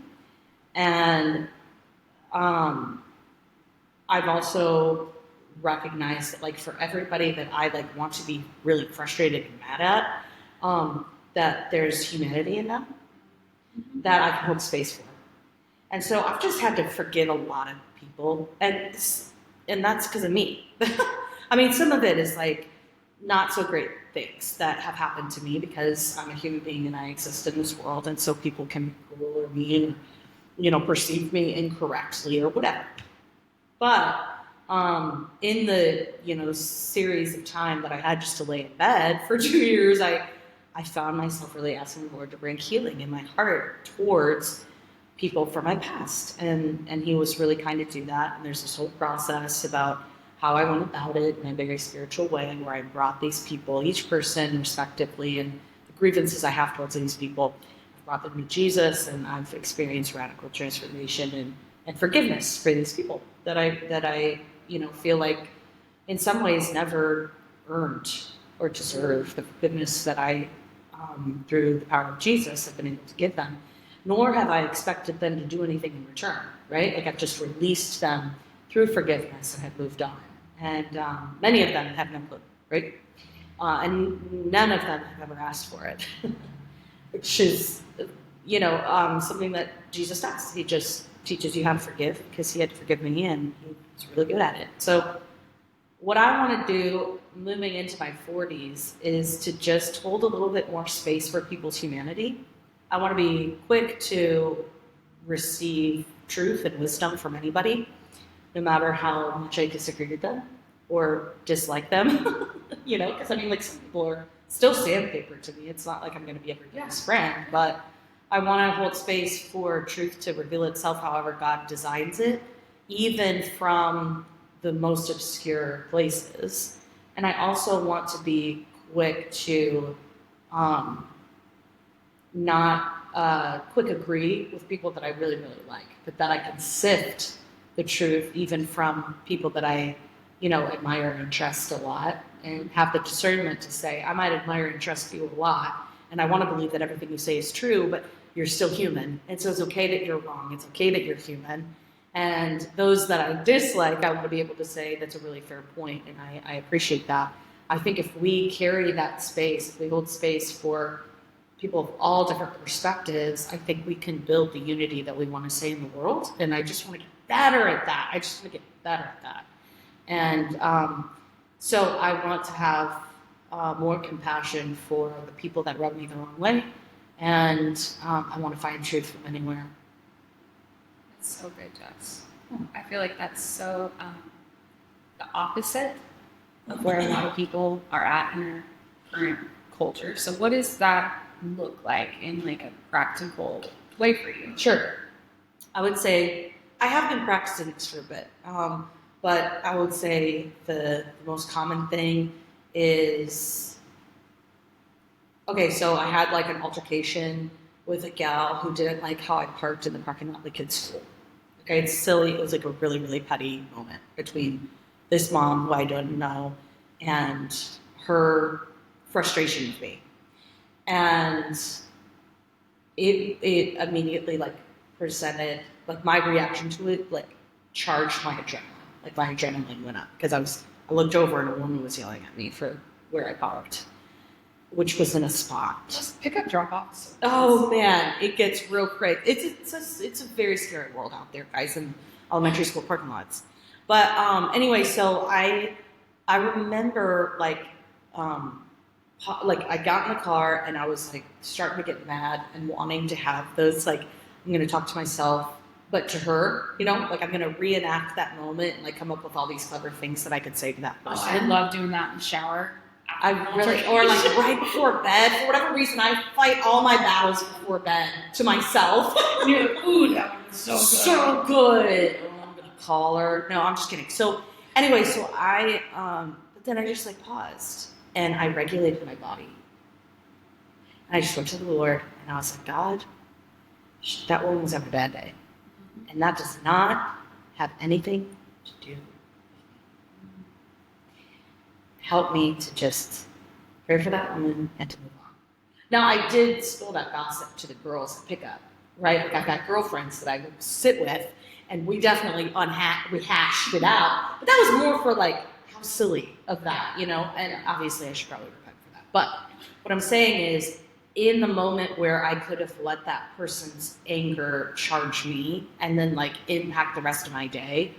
And I've also recognized that, like, for everybody that I want to be really frustrated and mad at, that there's humanity in them that I can hold space for. And so I've just had to forgive a lot of people, and that's because of me. I mean, some of it is like not so great things that have happened to me because I'm a human being and I exist in this world, and so people can be cruel or mean, perceive me incorrectly or whatever. But in the series of time that I had just to lay in bed for 2 years, I found myself really asking the Lord to bring healing in my heart towards people from my past, and He was really kind to do that. And there's this whole process about how I went about it in a very spiritual way, where I brought these people, each person respectively, and the grievances I have towards these people, I brought them to Jesus, and I've experienced radical transformation and forgiveness for these people that I feel like in some ways never earned or deserved the forgiveness that I, through the power of Jesus, have been able to give them. Nor have I expected them to do anything in return, right? Like, I've just released them through forgiveness and have moved on. And many of them have no clue, right? And none of them have ever asked for it, which is, something that Jesus does. He just teaches you how to forgive because He had to forgive me, and He's really good at it. So what I want to do moving into my 40s is to just hold a little bit more space for people's humanity. I want to be quick to receive truth and wisdom from anybody, no matter how much I disagree with them or dislike them, because some people are still sandpaper to me. It's not like I'm going to be everybody's friend, but I want to hold space for truth to reveal itself however God designs it, even from the most obscure places. And I also want to be quick to not quick agree with people that I really, really like, but that I can sift the truth even from people that I, admire and trust a lot, and have the discernment to say, I might admire and trust you a lot, and I want to believe that everything you say is true, but you're still human. And so it's okay that you're wrong. It's okay that you're human. And those that I dislike, I want to be able to say that's a really fair point, and I appreciate that. I think if we carry that space, if we hold space for people of all different perspectives, I think we can build the unity that we want to say in the world. And I just want to get better at that. And so I want to have more compassion for the people that rub me the wrong way. And I want to find truth from anywhere. That's so good, Jess. I feel like that's so the opposite of where a lot of people are at in our current culture. So what does that look like in a practical way for you? Sure. I would say I have been practicing this for a bit, but I would say the most common thing is, okay, so I had an altercation with a gal who didn't like how I parked in the parking lot of the kids' school. Okay, it's silly. It was like a really, really petty moment between this mom who I don't know and her frustration with me. And it immediately like presented like my reaction to it like charged my adrenaline. Like my adrenaline went up because I looked over and a woman was yelling at me for where I parked, which was in a spot. Just pick up drop offs. Oh man, it gets real crazy. It's a very scary world out there, guys, in elementary school parking lots. But anyway, so I remember like I got in the car and I was like starting to get mad and wanting to have those like I'm gonna talk to myself, but to her, you know, like I'm gonna reenact that moment and like come up with all these clever things that I could say to that person. Oh, I love doing that in the shower. I really, or like right before bed, for whatever reason, I fight all my battles before bed to myself. And you're like, ooh, that was so good. So good. Oh, I'm gonna call her. No, I'm just kidding. So anyway, so but then I just like paused and I regulated my body. And I just went to the Lord and I was like, God, that woman was having a bad day. And that does not have anything to do. Help me to just pray for that woman and to move on. Now, I did spill that gossip to the girls at pickup, right? Like I've got girlfriends that I would sit with, and we definitely we hashed it out. But that was more for like how silly of that, you know? And obviously, I should probably repent for that. But what I'm saying is, in the moment where I could have let that person's anger charge me and then like impact the rest of my day,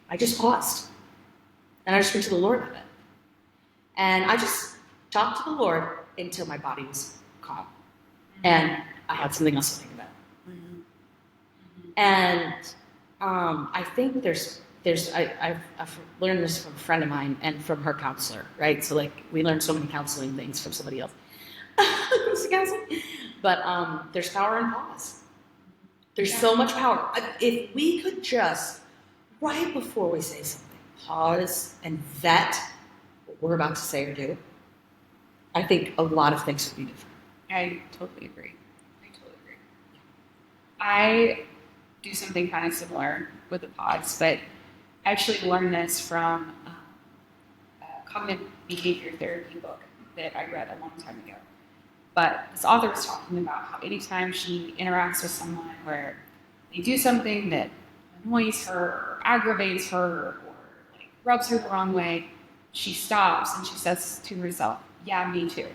I just paused and I just went to the Lord with it. And I just talked to the Lord until my body was calm. And I had something else to think about. And I think I've learned this from a friend of mine and from her counselor, right? So like we learned so many counseling things from somebody else. But there's power in pause. There's so much power. If we could just, right before we say something, pause and vet what we're about to say or do, I think a lot of things would be different. I totally agree. I do something kind of similar with the pods, but I actually learned this from a cognitive behavior therapy book that I read a long time ago. But this author was talking about how anytime she interacts with someone where they do something that annoys her or aggravates her or like rubs her the wrong way, she stops and she says to herself, yeah, me too.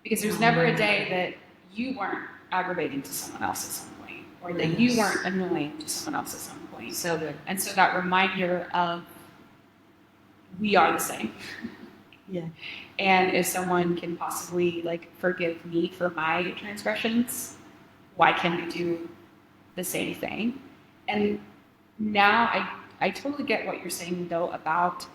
Because there's never a day that you weren't aggravating to someone else at some point, or that you weren't annoying to someone else at some point. So good. And so that reminder of we are the same. Yeah. And if someone can possibly like forgive me for my transgressions, why can't we do the same thing? And now I totally get what you're saying though about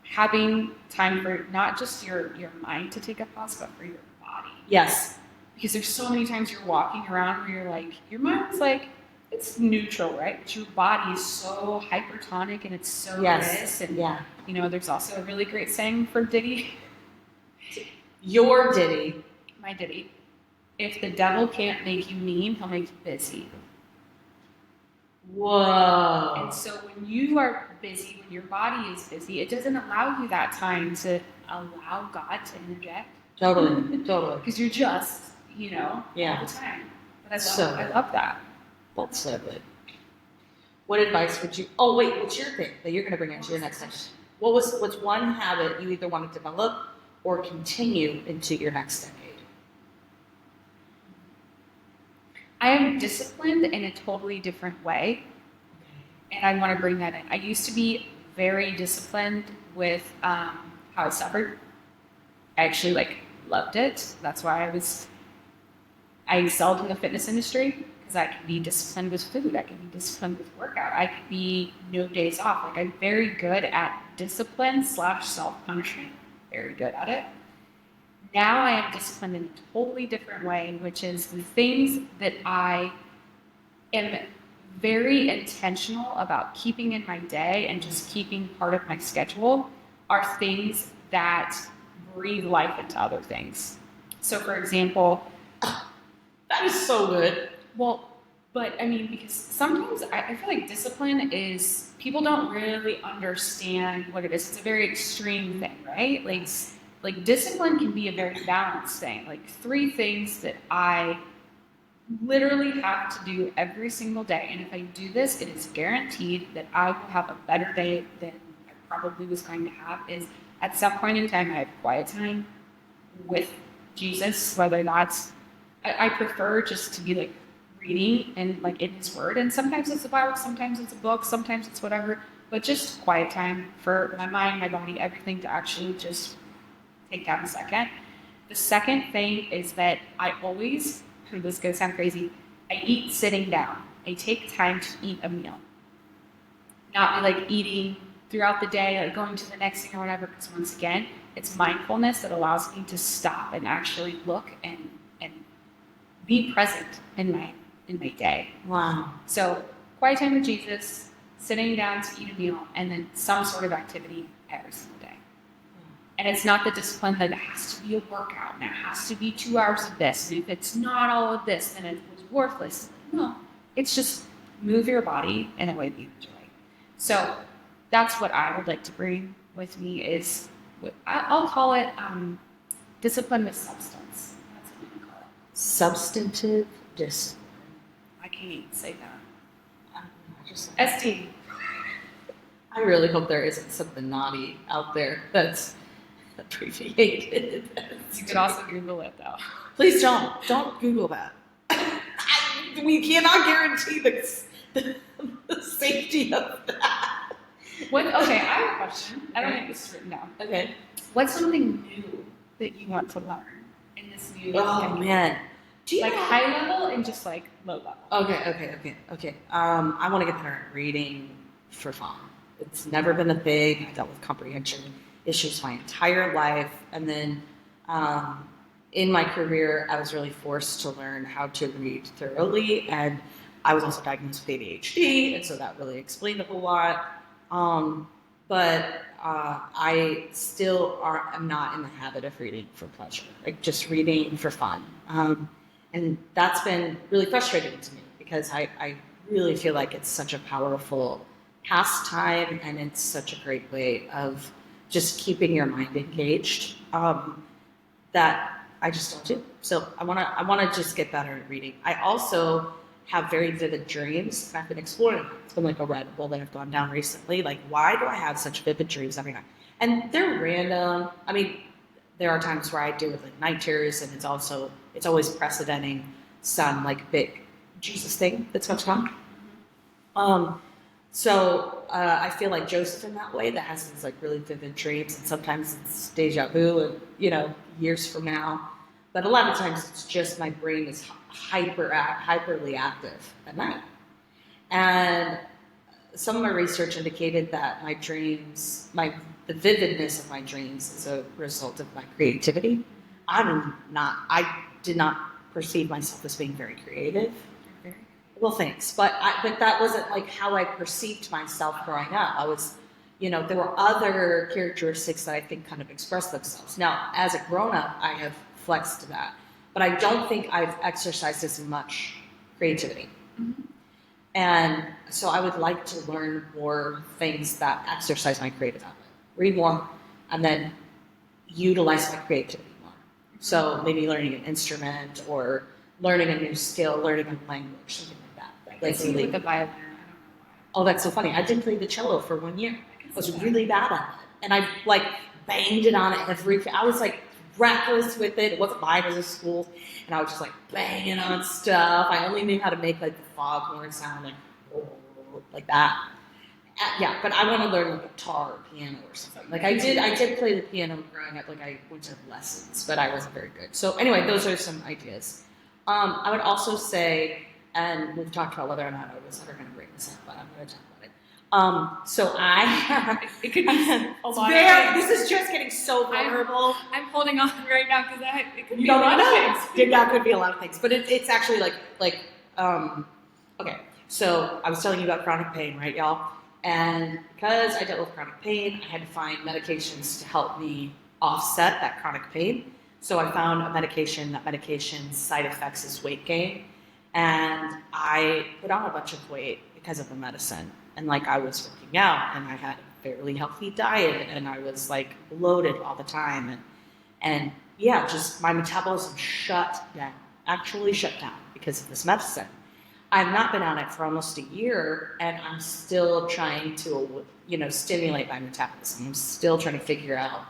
having time for not just your mind to take a pause, but for your body. Yes. Because there's so many times you're walking around where you're like, your mind's like, it's neutral, right? But your body is so hypertonic and it's so this. And, you know, there's also a really great saying for Diddy. Your Diddy. My Diddy. If the devil can't make you mean, he'll make you busy. Whoa. And so when you are busy, when your body is busy, it doesn't allow you that time to allow God to interject. Totally. Because you're just, you know, all the time. But I love that. That's so good. What advice would you? Oh wait, what's your thing that you're going to bring into your next session? What's one habit you either want to develop or continue into your next decade? I am disciplined in a totally different way, and I want to bring that in. I used to be very disciplined with how I suffered. I actually loved it. That's why I excelled in the fitness industry. I can be disciplined with food. I can be disciplined with workout. I can be no days off. Like I'm very good at discipline / self-punishment. Very good at it. Now I am disciplined in a totally different way, which is the things that I am very intentional about keeping in my day and just keeping part of my schedule are things that breathe life into other things. So for example, that is so good. Well, But I mean, because sometimes I feel like discipline is, people don't really understand what it is. It's a very extreme thing, right? Like discipline can be a very balanced thing. Like 3 things that I literally have to do every single day. And if I do this, it is guaranteed that I will have a better day than I probably was going to have. Is at some point in time, I have quiet time with Jesus, whether that's, I prefer just to be like reading and like in his word. And sometimes it's a Bible, sometimes it's a book, sometimes it's whatever, but just quiet time for my mind, my body, everything to actually just take down a second. The second thing is that I always, this is going to sound crazy, I eat sitting down. I take time to eat a meal. Not like eating throughout the day or going to the next thing or whatever, because once again, it's mindfulness that allows me to stop and actually look and be present in my day. Wow. So quiet time with Jesus, sitting down to eat a meal, and then some sort of activity every single day. And it's not the discipline that it has to be a workout and it has to be 2 hours of this. And if it's not all of this, then it was worthless. No, it's just move your body in a way that you enjoy. So that's what I would like to bring with me is, I'll call it discipline with substance. That's what we call it. Substantive discipline. I can't even say that. I just ST. I really hope there isn't something naughty out there that's abbreviated. You could also Google it though. Please don't Google that. We cannot guarantee the safety of that. Okay, I have a question. I don't think this is written down. Okay. What's something new that you want to learn in this new? Oh man. Do you like know? high level and just like low level? Okay. I want to get better at reading for fun. It's never been a thing. I dealt with comprehension issues my entire life, and then in my career, I was really forced to learn how to read thoroughly, and I was also diagnosed with ADHD, and so that really explained a whole lot. But I still am not in the habit of reading for pleasure, like just reading for fun. And that's been really frustrating to me because I really feel like it's such a powerful pastime and it's such a great way of just keeping your mind engaged that I just don't do. So I wanna just get better at reading. I also have very vivid dreams, and I've been exploring that. It's been like a rabbit hole that I've gone down recently. Like, why do I have such vivid dreams every night? And they're random. I mean, there are times where I deal with like night terrors, and it's always precedenting some like big Jesus thing that's going to come. So I feel like Joseph in that way, that has these like really vivid dreams, and sometimes it's deja vu, and years from now. But a lot of times it's just my brain is hyperly active at night. And some of my research indicated that my dreams, the vividness of my dreams is a result of my creativity. I did not perceive myself as being very creative. Well, thanks. But that wasn't like how I perceived myself growing up. I was, there were other characteristics that I think kind of expressed themselves. Now, as a grown-up, I have flexed that. But I don't think I've exercised as much creativity. Mm-hmm. And so I would like to learn more things that exercise my creative outlet. Read more, and then utilize my creativity more. So maybe learning an instrument or learning a new skill, learning a language, something like that. Like really, the violin. Oh, that's so funny. I did play the cello for 1 year. I was really bad at it. And I banged it on I was reckless with it. It wasn't mine, it was a school. And I was just banging on stuff. I only knew how to make the foghorn sound, like that. Yeah, but I want to learn guitar or piano or something. I did play the piano growing up. I went to lessons, but I wasn't very good. So anyway, those are some ideas. I would also say, and we've talked about whether or not I was ever going to bring this up, but I'm going to talk about it. It could be a lot of things. This is just getting so vulnerable. I'm holding on right now because it could be a lot of things. That could be a lot of things, but it's actually okay. So I was telling you about chronic pain, right, y'all? And because I dealt with chronic pain, I had to find medications to help me offset that chronic pain. So I found a medication. That medication's side effects is weight gain. And I put on a bunch of weight because of the medicine. And like I was working out and I had a fairly healthy diet and I was like bloated all the time. And yeah, just my metabolism shut down, actually shut down because of this medicine. I've not been on it for almost a year and I'm still trying to, stimulate my metabolism. I'm still trying to figure out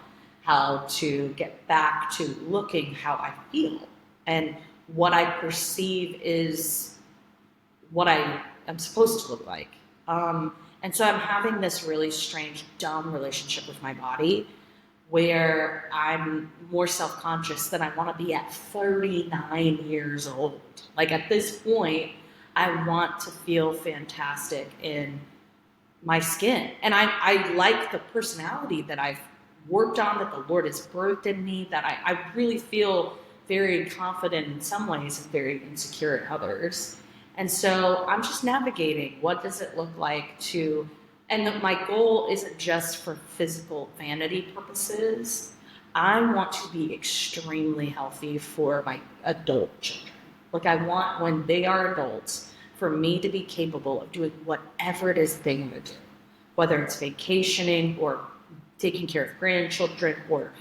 how to get back to looking how I feel. And what I perceive is what I am supposed to look like. And so I'm having this really strange, dumb relationship with my body where I'm more self-conscious than I want to be at 39 years old. Like at this point, I want to feel fantastic in my skin. And I like the personality that I've worked on, that the Lord has birthed in me, that I really feel very confident in some ways and very insecure in others. And so I'm just navigating what does it look like to, and my goal isn't just for physical vanity purposes. I want to be extremely healthy for my adult children. Like I want, when they are adults, for me to be capable of doing whatever it is they want to do, whether it's vacationing or taking care of grandchildren or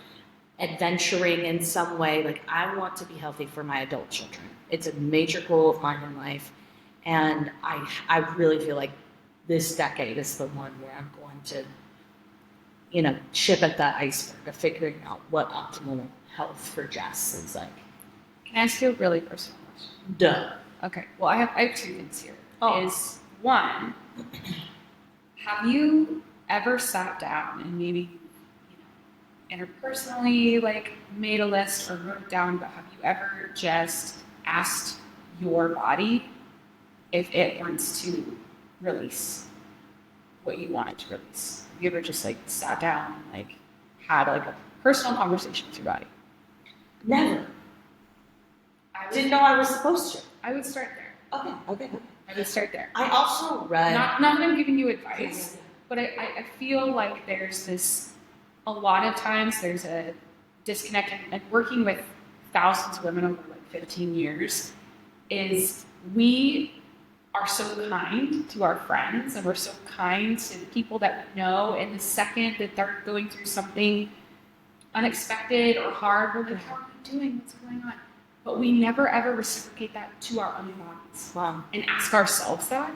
adventuring in some way. Like I want to be healthy for my adult children. It's a major goal of mine in life. And I really feel like this decade is the one where I'm going to, chip at that iceberg of figuring out what optimal health for Jess is like. Can I ask you a really personal question? Duh. Okay. Well, I have two things here. Oh. Is one, have you ever sat down and maybe, interpersonally, like made a list or wrote down, but have you ever just asked your body if it wants to release what you want it to release? Have you ever just like sat down and like had like a personal conversation with your body? Never. I didn't know I was supposed to. I would start there. Okay. I would start there. I also read. Not that I'm giving you advice, but I feel like there's this. A lot of times there's a disconnect, and working with thousands of women over like 15 years is we are so kind to our friends and we're so kind to the people that we know, and the second that they're going through something unexpected or hard, we're like, how are you doing? What's going on? But we never ever reciprocate that to our own bodies. Wow. And ask ourselves that.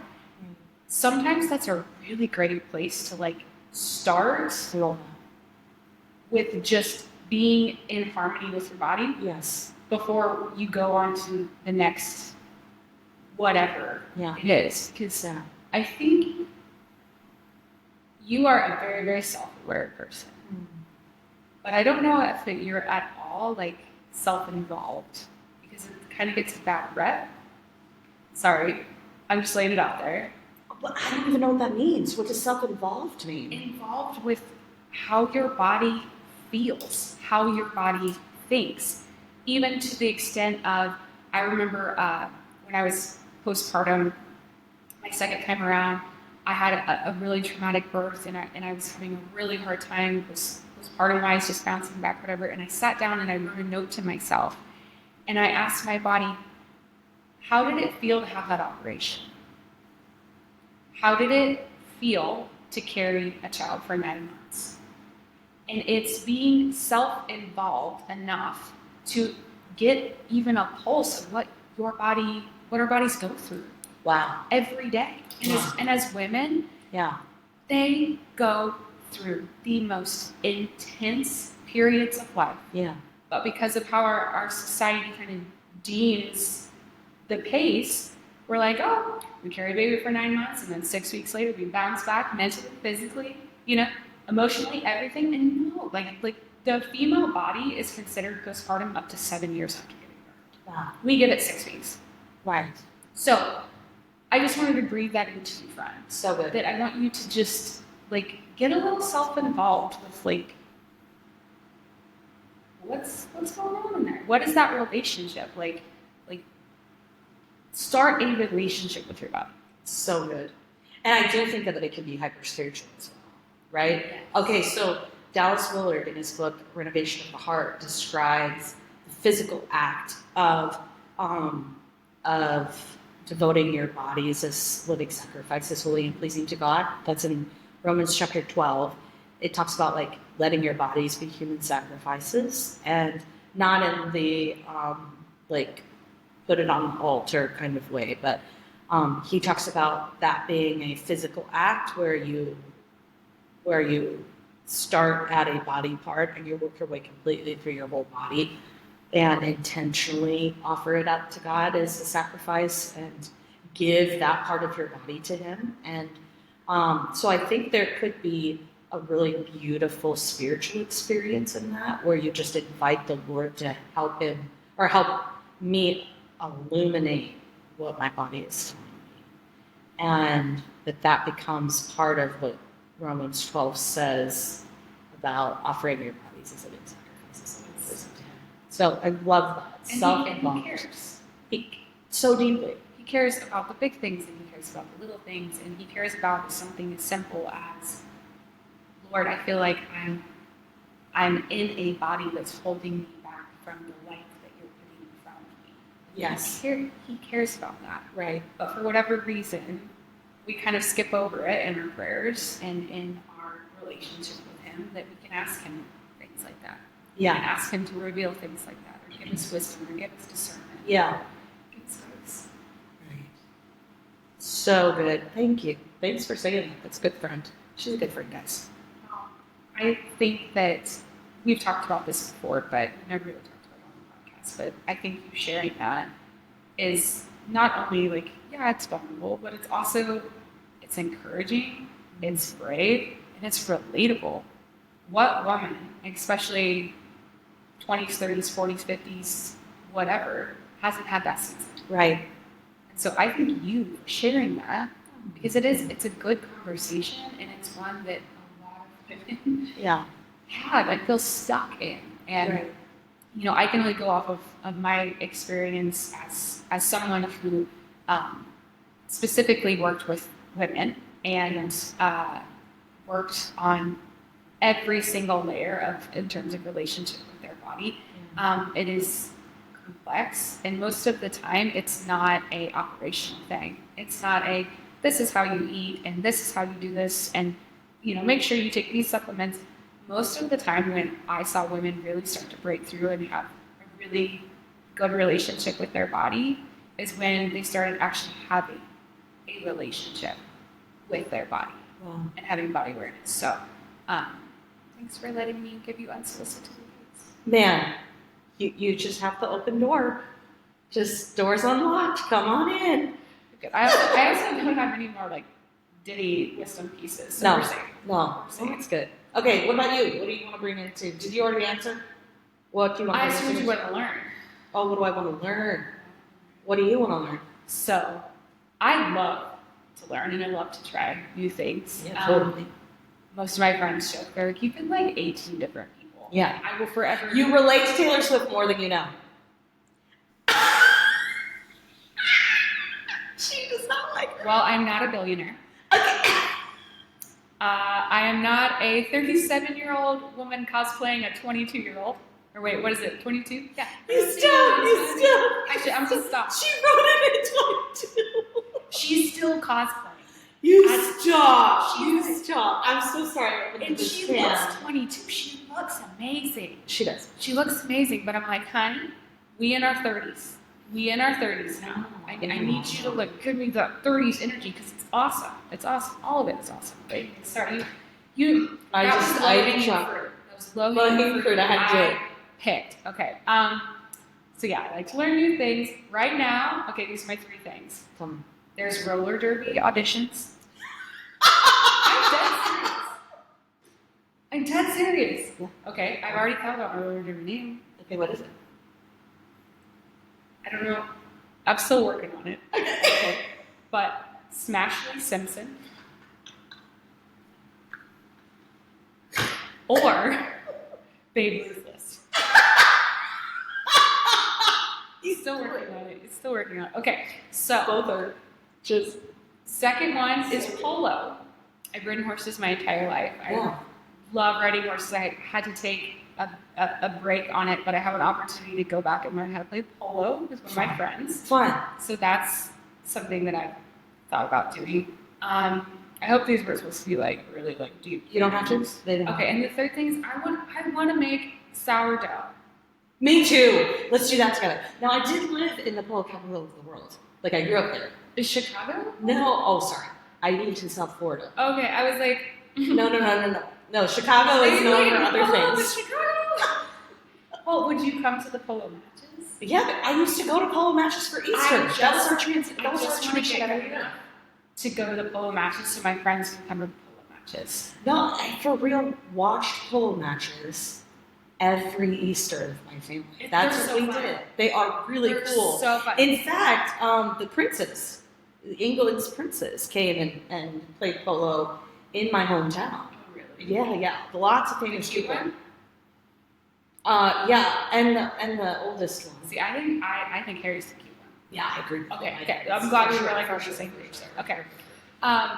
Sometimes that's a really great place to like start with just being in harmony with your body. Yes. Before you go on to the next whatever it is. Because I think you are a very, very self-aware person. But I don't know if you're at all like self-involved, because it kind of gets a bad rep. Sorry, I'm just laying it out there. But I don't even know what that means. What does self-involved mean? Involved with how your body feels, how your body thinks, even to the extent of, I remember when I was postpartum, my second time around, I had a really traumatic birth, and I was having a really hard time postpartum-wise, just bouncing back, whatever. And I sat down and I wrote a note to myself, and I asked my body, how did it feel to have that operation? How did it feel to carry a child for 9 months? And it's being self-involved enough to get even a pulse of what our bodies go through. Wow. Every day. And as women, they go through the most intense periods of life. Yeah. But because of how our society kind of deems the pace, we're like, oh, we carry a baby for 9 months, and then 6 weeks later we bounce back mentally, physically, emotionally, everything. And no, like the female body is considered postpartum up to 7 years after giving birth. Wow. We give it 6 weeks. Right. So I just wanted to breathe that into you, friend. So good. That I want you to just like get a little self-involved with like what's going on in there? What is that relationship? Like start a relationship with your body. So good. And I do think that it can be hyper spiritual as well, right? Yes. Okay, so Dallas Willard in his book Renovation of the Heart describes the physical act of of devoting your bodies as living sacrifices, holy and pleasing to God. That's in Romans chapter 12. It talks about like letting your bodies be human sacrifices, and not in the like put it on the altar kind of way, but he talks about that being a physical act where you start at a body part and you work your way completely through your whole body and intentionally offer it up to God as a sacrifice and give that part of your body to Him. And so I think there could be a really beautiful spiritual experience in that, where you just invite the Lord to help Him or help me illuminate what my body is telling me. And that becomes part of what Romans 12 says about offering your bodies as living sacrifices. So I love that. And he cares. So deeply. He cares about the big things and he cares about the little things, and he cares about something as simple as, Lord, I feel like I'm in a body that's holding me back from the life that you're putting in front of me. Yes. He cares about that. Right. But for whatever reason, we kind of skip over it in our prayers and in our relationship with him, that we can ask him things like that. Yeah. We can ask him to reveal things like that, or give us wisdom, or give us discernment. Yeah. Give us grace. Right. So good. Thank you. Thanks for saying that. That's a good friend. She's a good friend, guys. I think that we've talked about this before, but we've never really talked about it on the podcast. But I think you sharing that is not only like, yeah, it's vulnerable, but it's encouraging, it's brave, and it's relatable. What woman, especially 20s, 30s, 40s, 50s, whatever, hasn't had that season? Right. And so I think you sharing that, because it's a good conversation, and it's one that a lot of women have and feel stuck in. And right. You know, I can only go off of my experience as someone who specifically worked with women and worked on every single layer in terms of relationship with their body. It is complex, and most of the time it's not a operational thing. It's not a, this is how you eat and this is how you do this, and you know, make sure you take these supplements. Most of the time when I saw women really start to break through and have a really good relationship with their body is when they started actually having a relationship with their body and having body awareness. So thanks for letting me give you unsolicited advice. Man, you just have the open door. Just doors unlocked. Come on in. Good. I also don't have any more like ditty wisdom pieces. So No. That's good. Okay, what about you? What do you want to bring into? Did you already answer? What do you want to bring into? I assumed you want to learn. Oh, what do I want to learn? What do you want to learn? So, I love to learn and I love to try new things. Yeah, totally. Most of my friends joke, they're like, you've been like 18 different people. Yeah. I will forever. You relate to Taylor Swift more than you know. She does not like her. Well, I'm not a billionaire. Okay. I am not a 37-year-old woman cosplaying a 22-year-old. Or wait, what is it? 22? Yeah. You still. I'm just stop. She wrote it at 22. She's still cosplaying. You stop. I'm so sorry. And she looks 22. She looks amazing. She does. She looks amazing, but I'm like, honey, we in our 30s. We in our 30s now. I need you to look, give me the 30s energy because it's awesome. It's awesome. All of it is awesome. Right? Sorry. That was low-hanging fruit. I had to picked. Okay. So yeah, I like to learn new things. Right now, okay, these are my 3 things. There's roller derby auditions. I'm dead serious. Yeah. Okay, I've already thought about my roller derby name. Okay, what is it? I don't know. I'm still working on it. Okay. But Smashley Simpson. Or Babe Ruthless. He's still working on it. Okay, so Both are just. Second one is polo. I've ridden horses my entire life. I love riding horses. I had to take a break on it, but I have an opportunity to go back and learn how to play polo with one of my friends. Fun. So that's something that I've thought about doing. I hope these were supposed to be like really like deep. You don't have to. They don't. Okay, and the third thing is I want to make sourdough. Me too. Let's do that together. Now, I did live in the polo capital of the world. Like, I grew up there. Is Chicago? No. Oh, sorry. I lived in South Florida. Okay, I was like. No. No, Chicago is known for other things. Chicago. Well, would you come to the polo matches? Yeah, but I used to go to polo matches for Easter. That was our tradition every year. To go to the polo matches so my friends can come to the polo matches. No, I for real watched polo matches every Easter with my family. That's what we did. They are really cool. So fun. In fact, the princes, England's princes, came and played polo in my hometown. Oh, really? Yeah. Lots of famous people. Yeah, and the oldest one. See, I think Harry's the cute one. Yeah, I agree. Okay. I'm glad we were like on the same page there. Okay.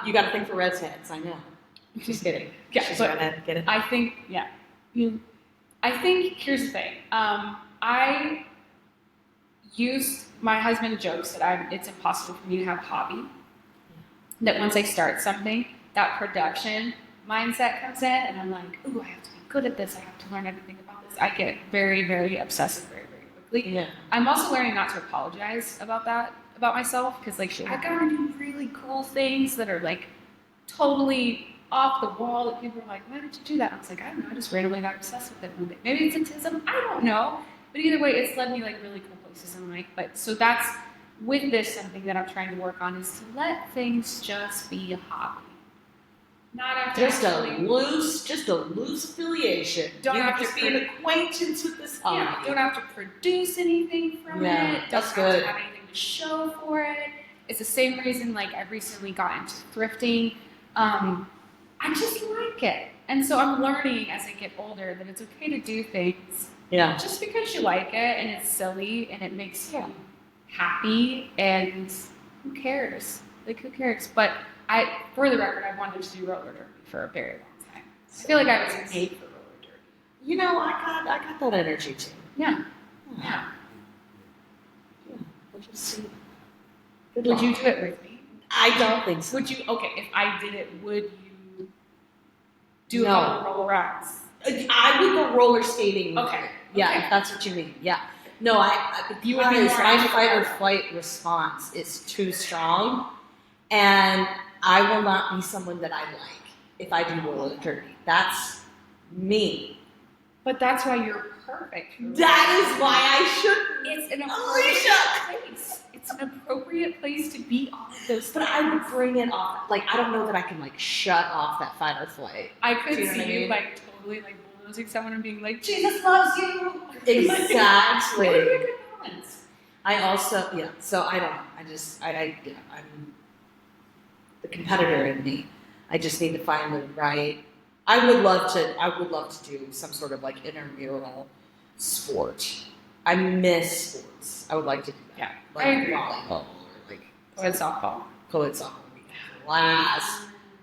You got to think for redheads. I know. Just kidding. Yeah, She's but redhead. Get it? I think I think here's the thing. I used my husband jokes that it's impossible for me to have a hobby. That once I start something, that production mindset comes in, and I'm like, ooh, I have to be good at this. I have to learn everything about this. I get very, very obsessive very, very quickly. Yeah. I'm also learning not to apologize about myself, because like I gotta do really cool things that are like totally off the wall that people are like, why did you do that? I was like, I don't know, I just randomly got obsessed with it one day. Maybe it's autism, I don't know. But either way, it's led me like really cool places in life. But so that's with this something that I'm trying to work on is to let things just be a hobby. Not after just a loose affiliation. Don't you have just to be an acquaintance with this hobby. Yeah, don't have to produce anything from it. Don't that's have good. to have anything to show for it. It's the same reason like I've recently got into thrifting. I just like it. And so I'm learning as I get older that it's okay to do things just because you like it and it's silly and it makes you happy, and who cares? Like, who cares? But for the record, I wanted to do roller derby for a very long time. I feel like I was made for roller derby. You know, I got that energy too. Yeah. We'll just see. Would you do it with me? I don't think so. Would you? Okay, if I did it, would you do No. all the roller rides? I would go roller skating. Okay. Yeah, Okay. if that's what you mean. Yeah. No, You would be because more my active. fight or flight response is too strong, and I will not be someone that I like if I do roller derby. That's me. But that's why you're perfect. That is why I shouldn't. It's an Alicia! appropriate place. It's an appropriate place to be all of those But I would bring it off. Like, I don't know that I can, like, shut off that fight or flight. I could Do you know see what I you mean? like totally like bulldozing someone and being like, Jesus loves you. Exactly. What would be a good balance? I also, so I don't know. I'm the competitor in me. I just need to find the right. I would love to do some sort of like intramural sport. I miss sports. I would like to do that. Yeah, Like I agree. volleyball or like Co-ed softball. co-ed softball.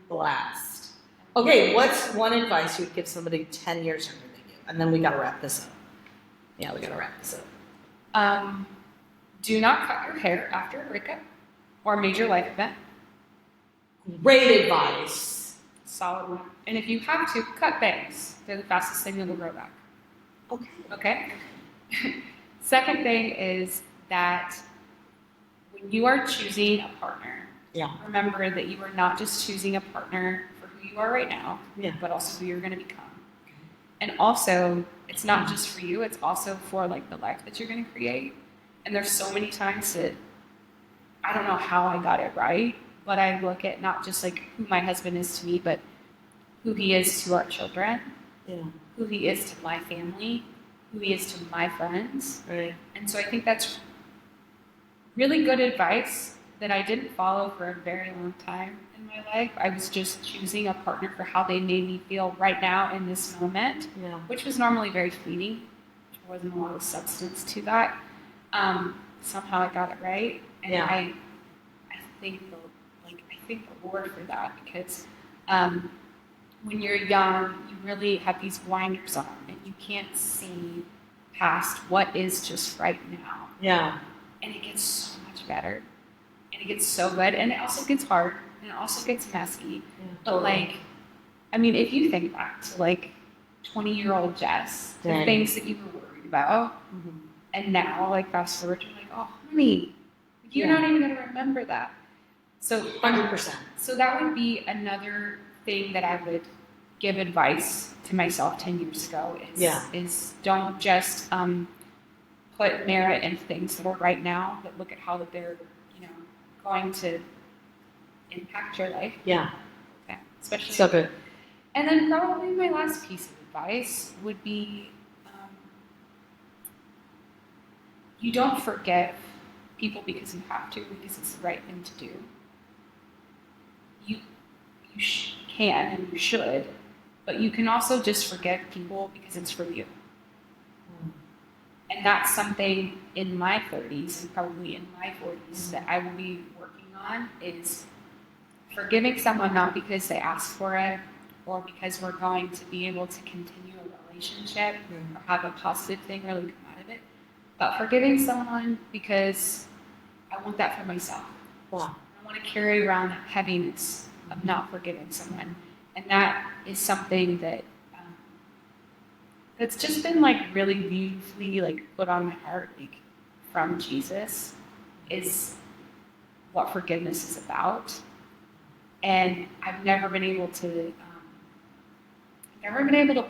Blast. Okay, what's one advice you would give somebody 10 years younger than you? And then we gotta wrap this up. Yeah, we gotta wrap this up. Do not cut your hair after a breakup or major life event. Great advice. Solid one. And if you have to, cut bangs. They're the fastest thing that will grow back. Okay. Okay? Second thing is that when you are choosing a partner, remember that you are not just choosing a partner for who you are right now, but also who you're going to become. And also, it's not just for you, it's also for like the life that you're going to create. And there's so many times that I don't know how I got it right, but I look at not just like who my husband is to me, but who he is to our children, who he is to my family, who he is to my friends. Right. And so I think that's really good advice that I didn't follow for a very long time in my life. I was just choosing a partner for how they made me feel right now in this moment, which was normally very fleeting. There wasn't a lot of substance to that. Somehow I got it right, and I thank the Lord for that, because when you're young, you really have these blinders on and you can't see past what is just right now. Yeah. And it gets so much better. And it gets so good. And it also gets hard. And it also gets messy. Yeah, but totally. like, I mean, if you think back to like 20-year-old Jess, the Dang. things that you were worried about, and now like fast forward, you're like, oh honey, you're not even gonna remember that. So 100%. So that would be another thing that I would give advice to myself 10 years ago is don't just put merit in things that are right now, but look at how that they're, going to impact your life. Yeah. Okay. Especially. So good. And then probably my last piece of advice would be you don't forgive people because you have to, because it's the right thing to do. You can and you should, but you can also just forgive people because it's for you. And that's something in my 30s and probably in my 40s that I will be working on is forgiving someone not because they asked for it or because we're going to be able to continue a relationship or have a positive thing really come out of it, but forgiving someone because I want that for myself. Wow. I want to carry around that heaviness of not forgiving someone. And that is something that that's just been like really beautifully like put on my heart, like from Jesus, is what forgiveness is about. And I've never been able to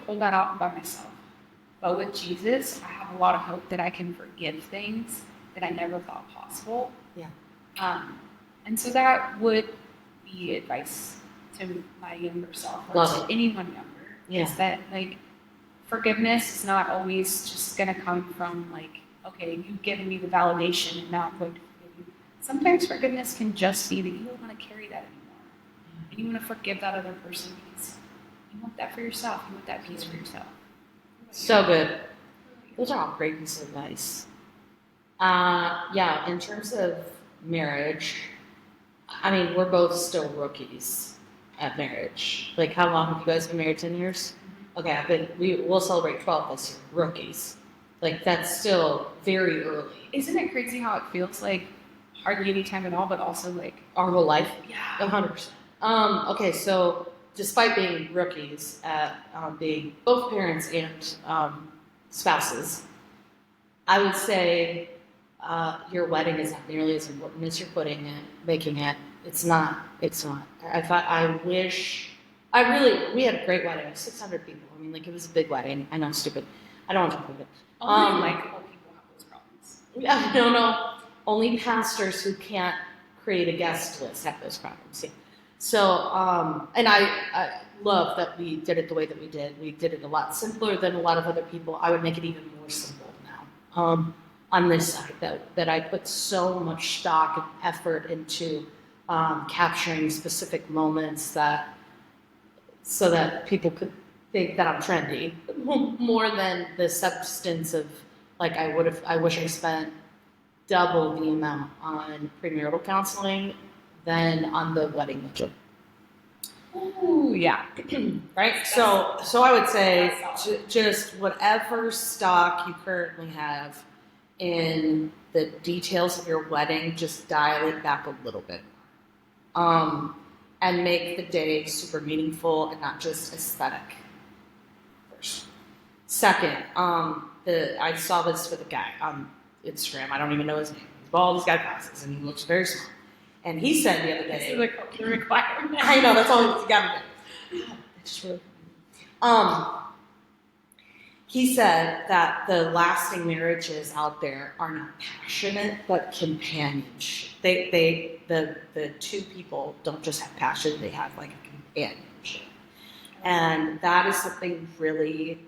pull that out by myself. But with Jesus, I have a lot of hope that I can forgive things that I never thought possible. Yeah. And so that would be advice to my younger self or to anyone younger. Yeah. Is that like forgiveness is not always just going to come from like, okay, you've given me the validation and now I'm going to forgive you. Sometimes forgiveness can just be that you don't want to carry that anymore. And you want to forgive that other person because you want that for yourself. You want that peace for yourself. So good. Those are all great pieces of advice. Yeah, in terms of marriage, I mean, we're both still rookies at marriage. Like, how long have you guys been married? 10 years? Okay, we'll celebrate 12 this year. Rookies. Like, that's still very early. Isn't it crazy how it feels like hardly any time at all, but also like our whole life? Yeah. 100%. Okay, so despite being rookies at being both parents and spouses, I would say your wedding is not nearly as important as you're making it. It's not. We had a great wedding. 600 people. I mean, like, it was a big wedding. I know, stupid. I don't want to talk about it. Only likable people have those problems. Yeah, no. Only pastors who can't create a guest list have those problems. Yeah. So, and I love that we did it the way that we did. We did it a lot simpler than a lot of other people. I would make it even more simple now. On this side, that I put so much stock and effort into capturing specific moments so that people could think that I'm trendy, more than the substance of like I wish I spent double the amount on premarital counseling than on the wedding budget. Ooh, yeah. Right? So I would say just whatever stock you currently have in the details of your wedding, just dial it back a little bit. And make the day super meaningful and not just aesthetic. First. Second, I saw this with a guy on Instagram. I don't even know his name. He's bald, he's got glasses, and he looks very smart. And he said the other day, this is the requirement. I know, that's all he's got to do. It's true. He said that the lasting marriages out there are not passionate, but companionship. The two people don't just have passion, they have like a companionship. And that is something really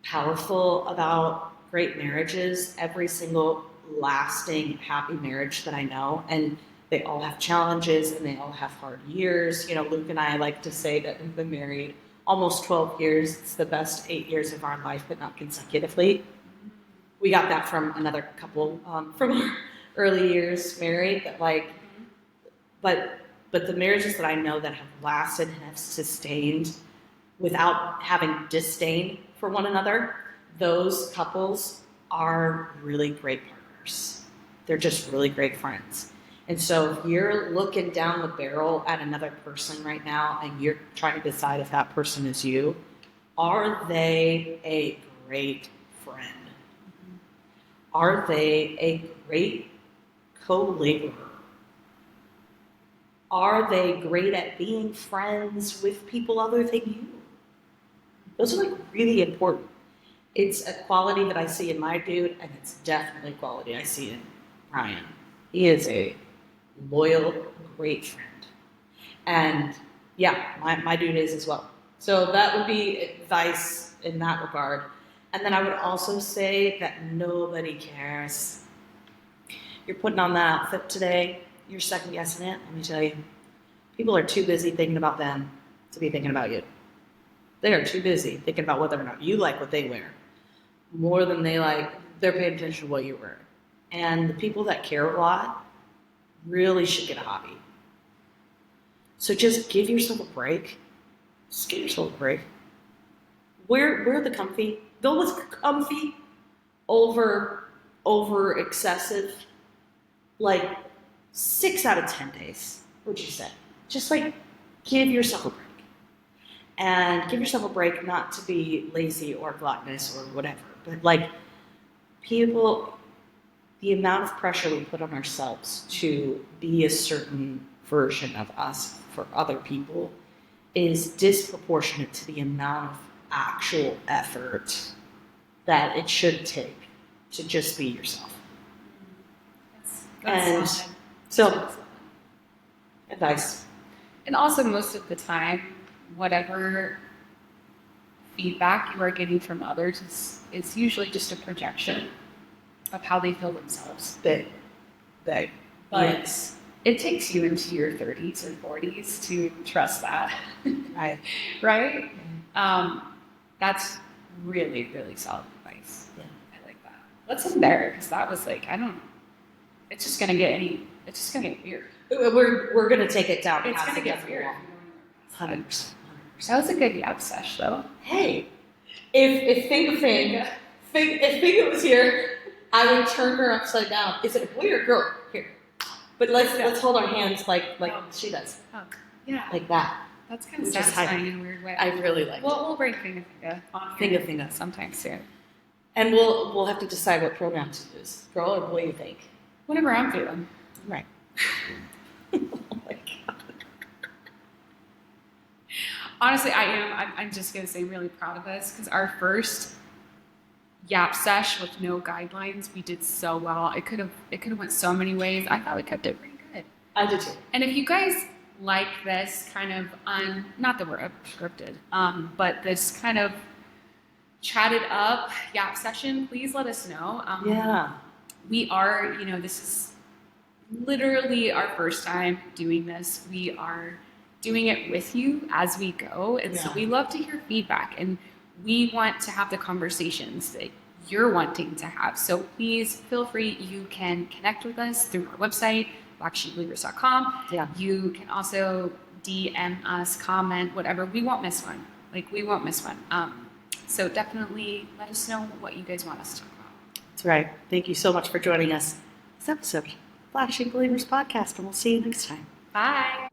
powerful about great marriages. Every single lasting, happy marriage that I know, and they all have challenges and they all have hard years. You know, Luke and I like to say that we've been married almost 12 years. It's the best 8 years of our life, but not consecutively. We got that from another couple from our early years married. But the marriages that I know that have lasted and have sustained without having disdain for one another, those couples are really great partners. They're just really great friends. And so if you're looking down the barrel at another person right now and you're trying to decide if that person is you, are they a great friend? Are they a great co-laborer? Are they great at being friends with people other than you? Those are like really important. It's a quality that I see in my dude, and it's definitely a quality I see in Ryan. He is a loyal, great friend. And yeah, my dude is as well. So that would be advice in that regard. And then I would also say that nobody cares. You're putting on that outfit today, you're second guessing it. Let me tell you, people are too busy thinking about them to be thinking about you. They are too busy thinking about whether or not you like what they wear more than they're paying attention to what you're wearing. And the people that care a lot really should get a hobby. So just give yourself a break. Just give yourself a break. Wear the comfy. Go with comfy over excessive. Like 6 out of 10 days, would you say? Just like give yourself a break. And give yourself a break not to be lazy or gluttonous or whatever. But like people, the amount of pressure we put on ourselves to be a certain version of us for other people is disproportionate to the amount of actual effort that it should take to just be yourself. And so, advice. And also, most of the time, whatever feedback you are getting from others is usually just a projection of how they feel themselves. But Yes. It takes you into your 30s or 40s to trust that. Right? That's really, really solid advice. Yeah. I like that. Let's end there, because that was like, it's just going to get weird. We're going to take it down. It's going to get weird. 100%. That was a good yap sesh, though. Hey, if Finga was here, I would turn her upside down. Is it a boy or girl? Here. But let's hold our hands like she does. Oh, yeah. Like that. That's kind of Which is satisfying in a weird way. I really like it. We'll bring Finga on Finga. sometime soon. And we'll have to decide what pronoun to use. Girl or boy, you think? Whatever I'm feeling. Right. Honestly, I'm just going to say I'm really proud of us, because our first yap sesh with no guidelines, we did so well. It could have went so many ways. I thought we kept it pretty good. I did too. And if you guys like this kind of not that we're unscripted, but this kind of chatted up yap session, please let us know. Yeah. We are, this is literally our first time doing this. We are doing it with you as we go. And so we love to hear feedback, and we want to have the conversations that you're wanting to have. So please feel free. You can connect with us through our website, blacksheepbelievers.com. Yeah. You can also DM us, comment, whatever. We won't miss one. We won't miss one. So definitely let us know what you guys want us to talk about. That's right. Thank you so much for joining us this episode of Black Sheep Believers Podcast, and we'll see you next time. Bye.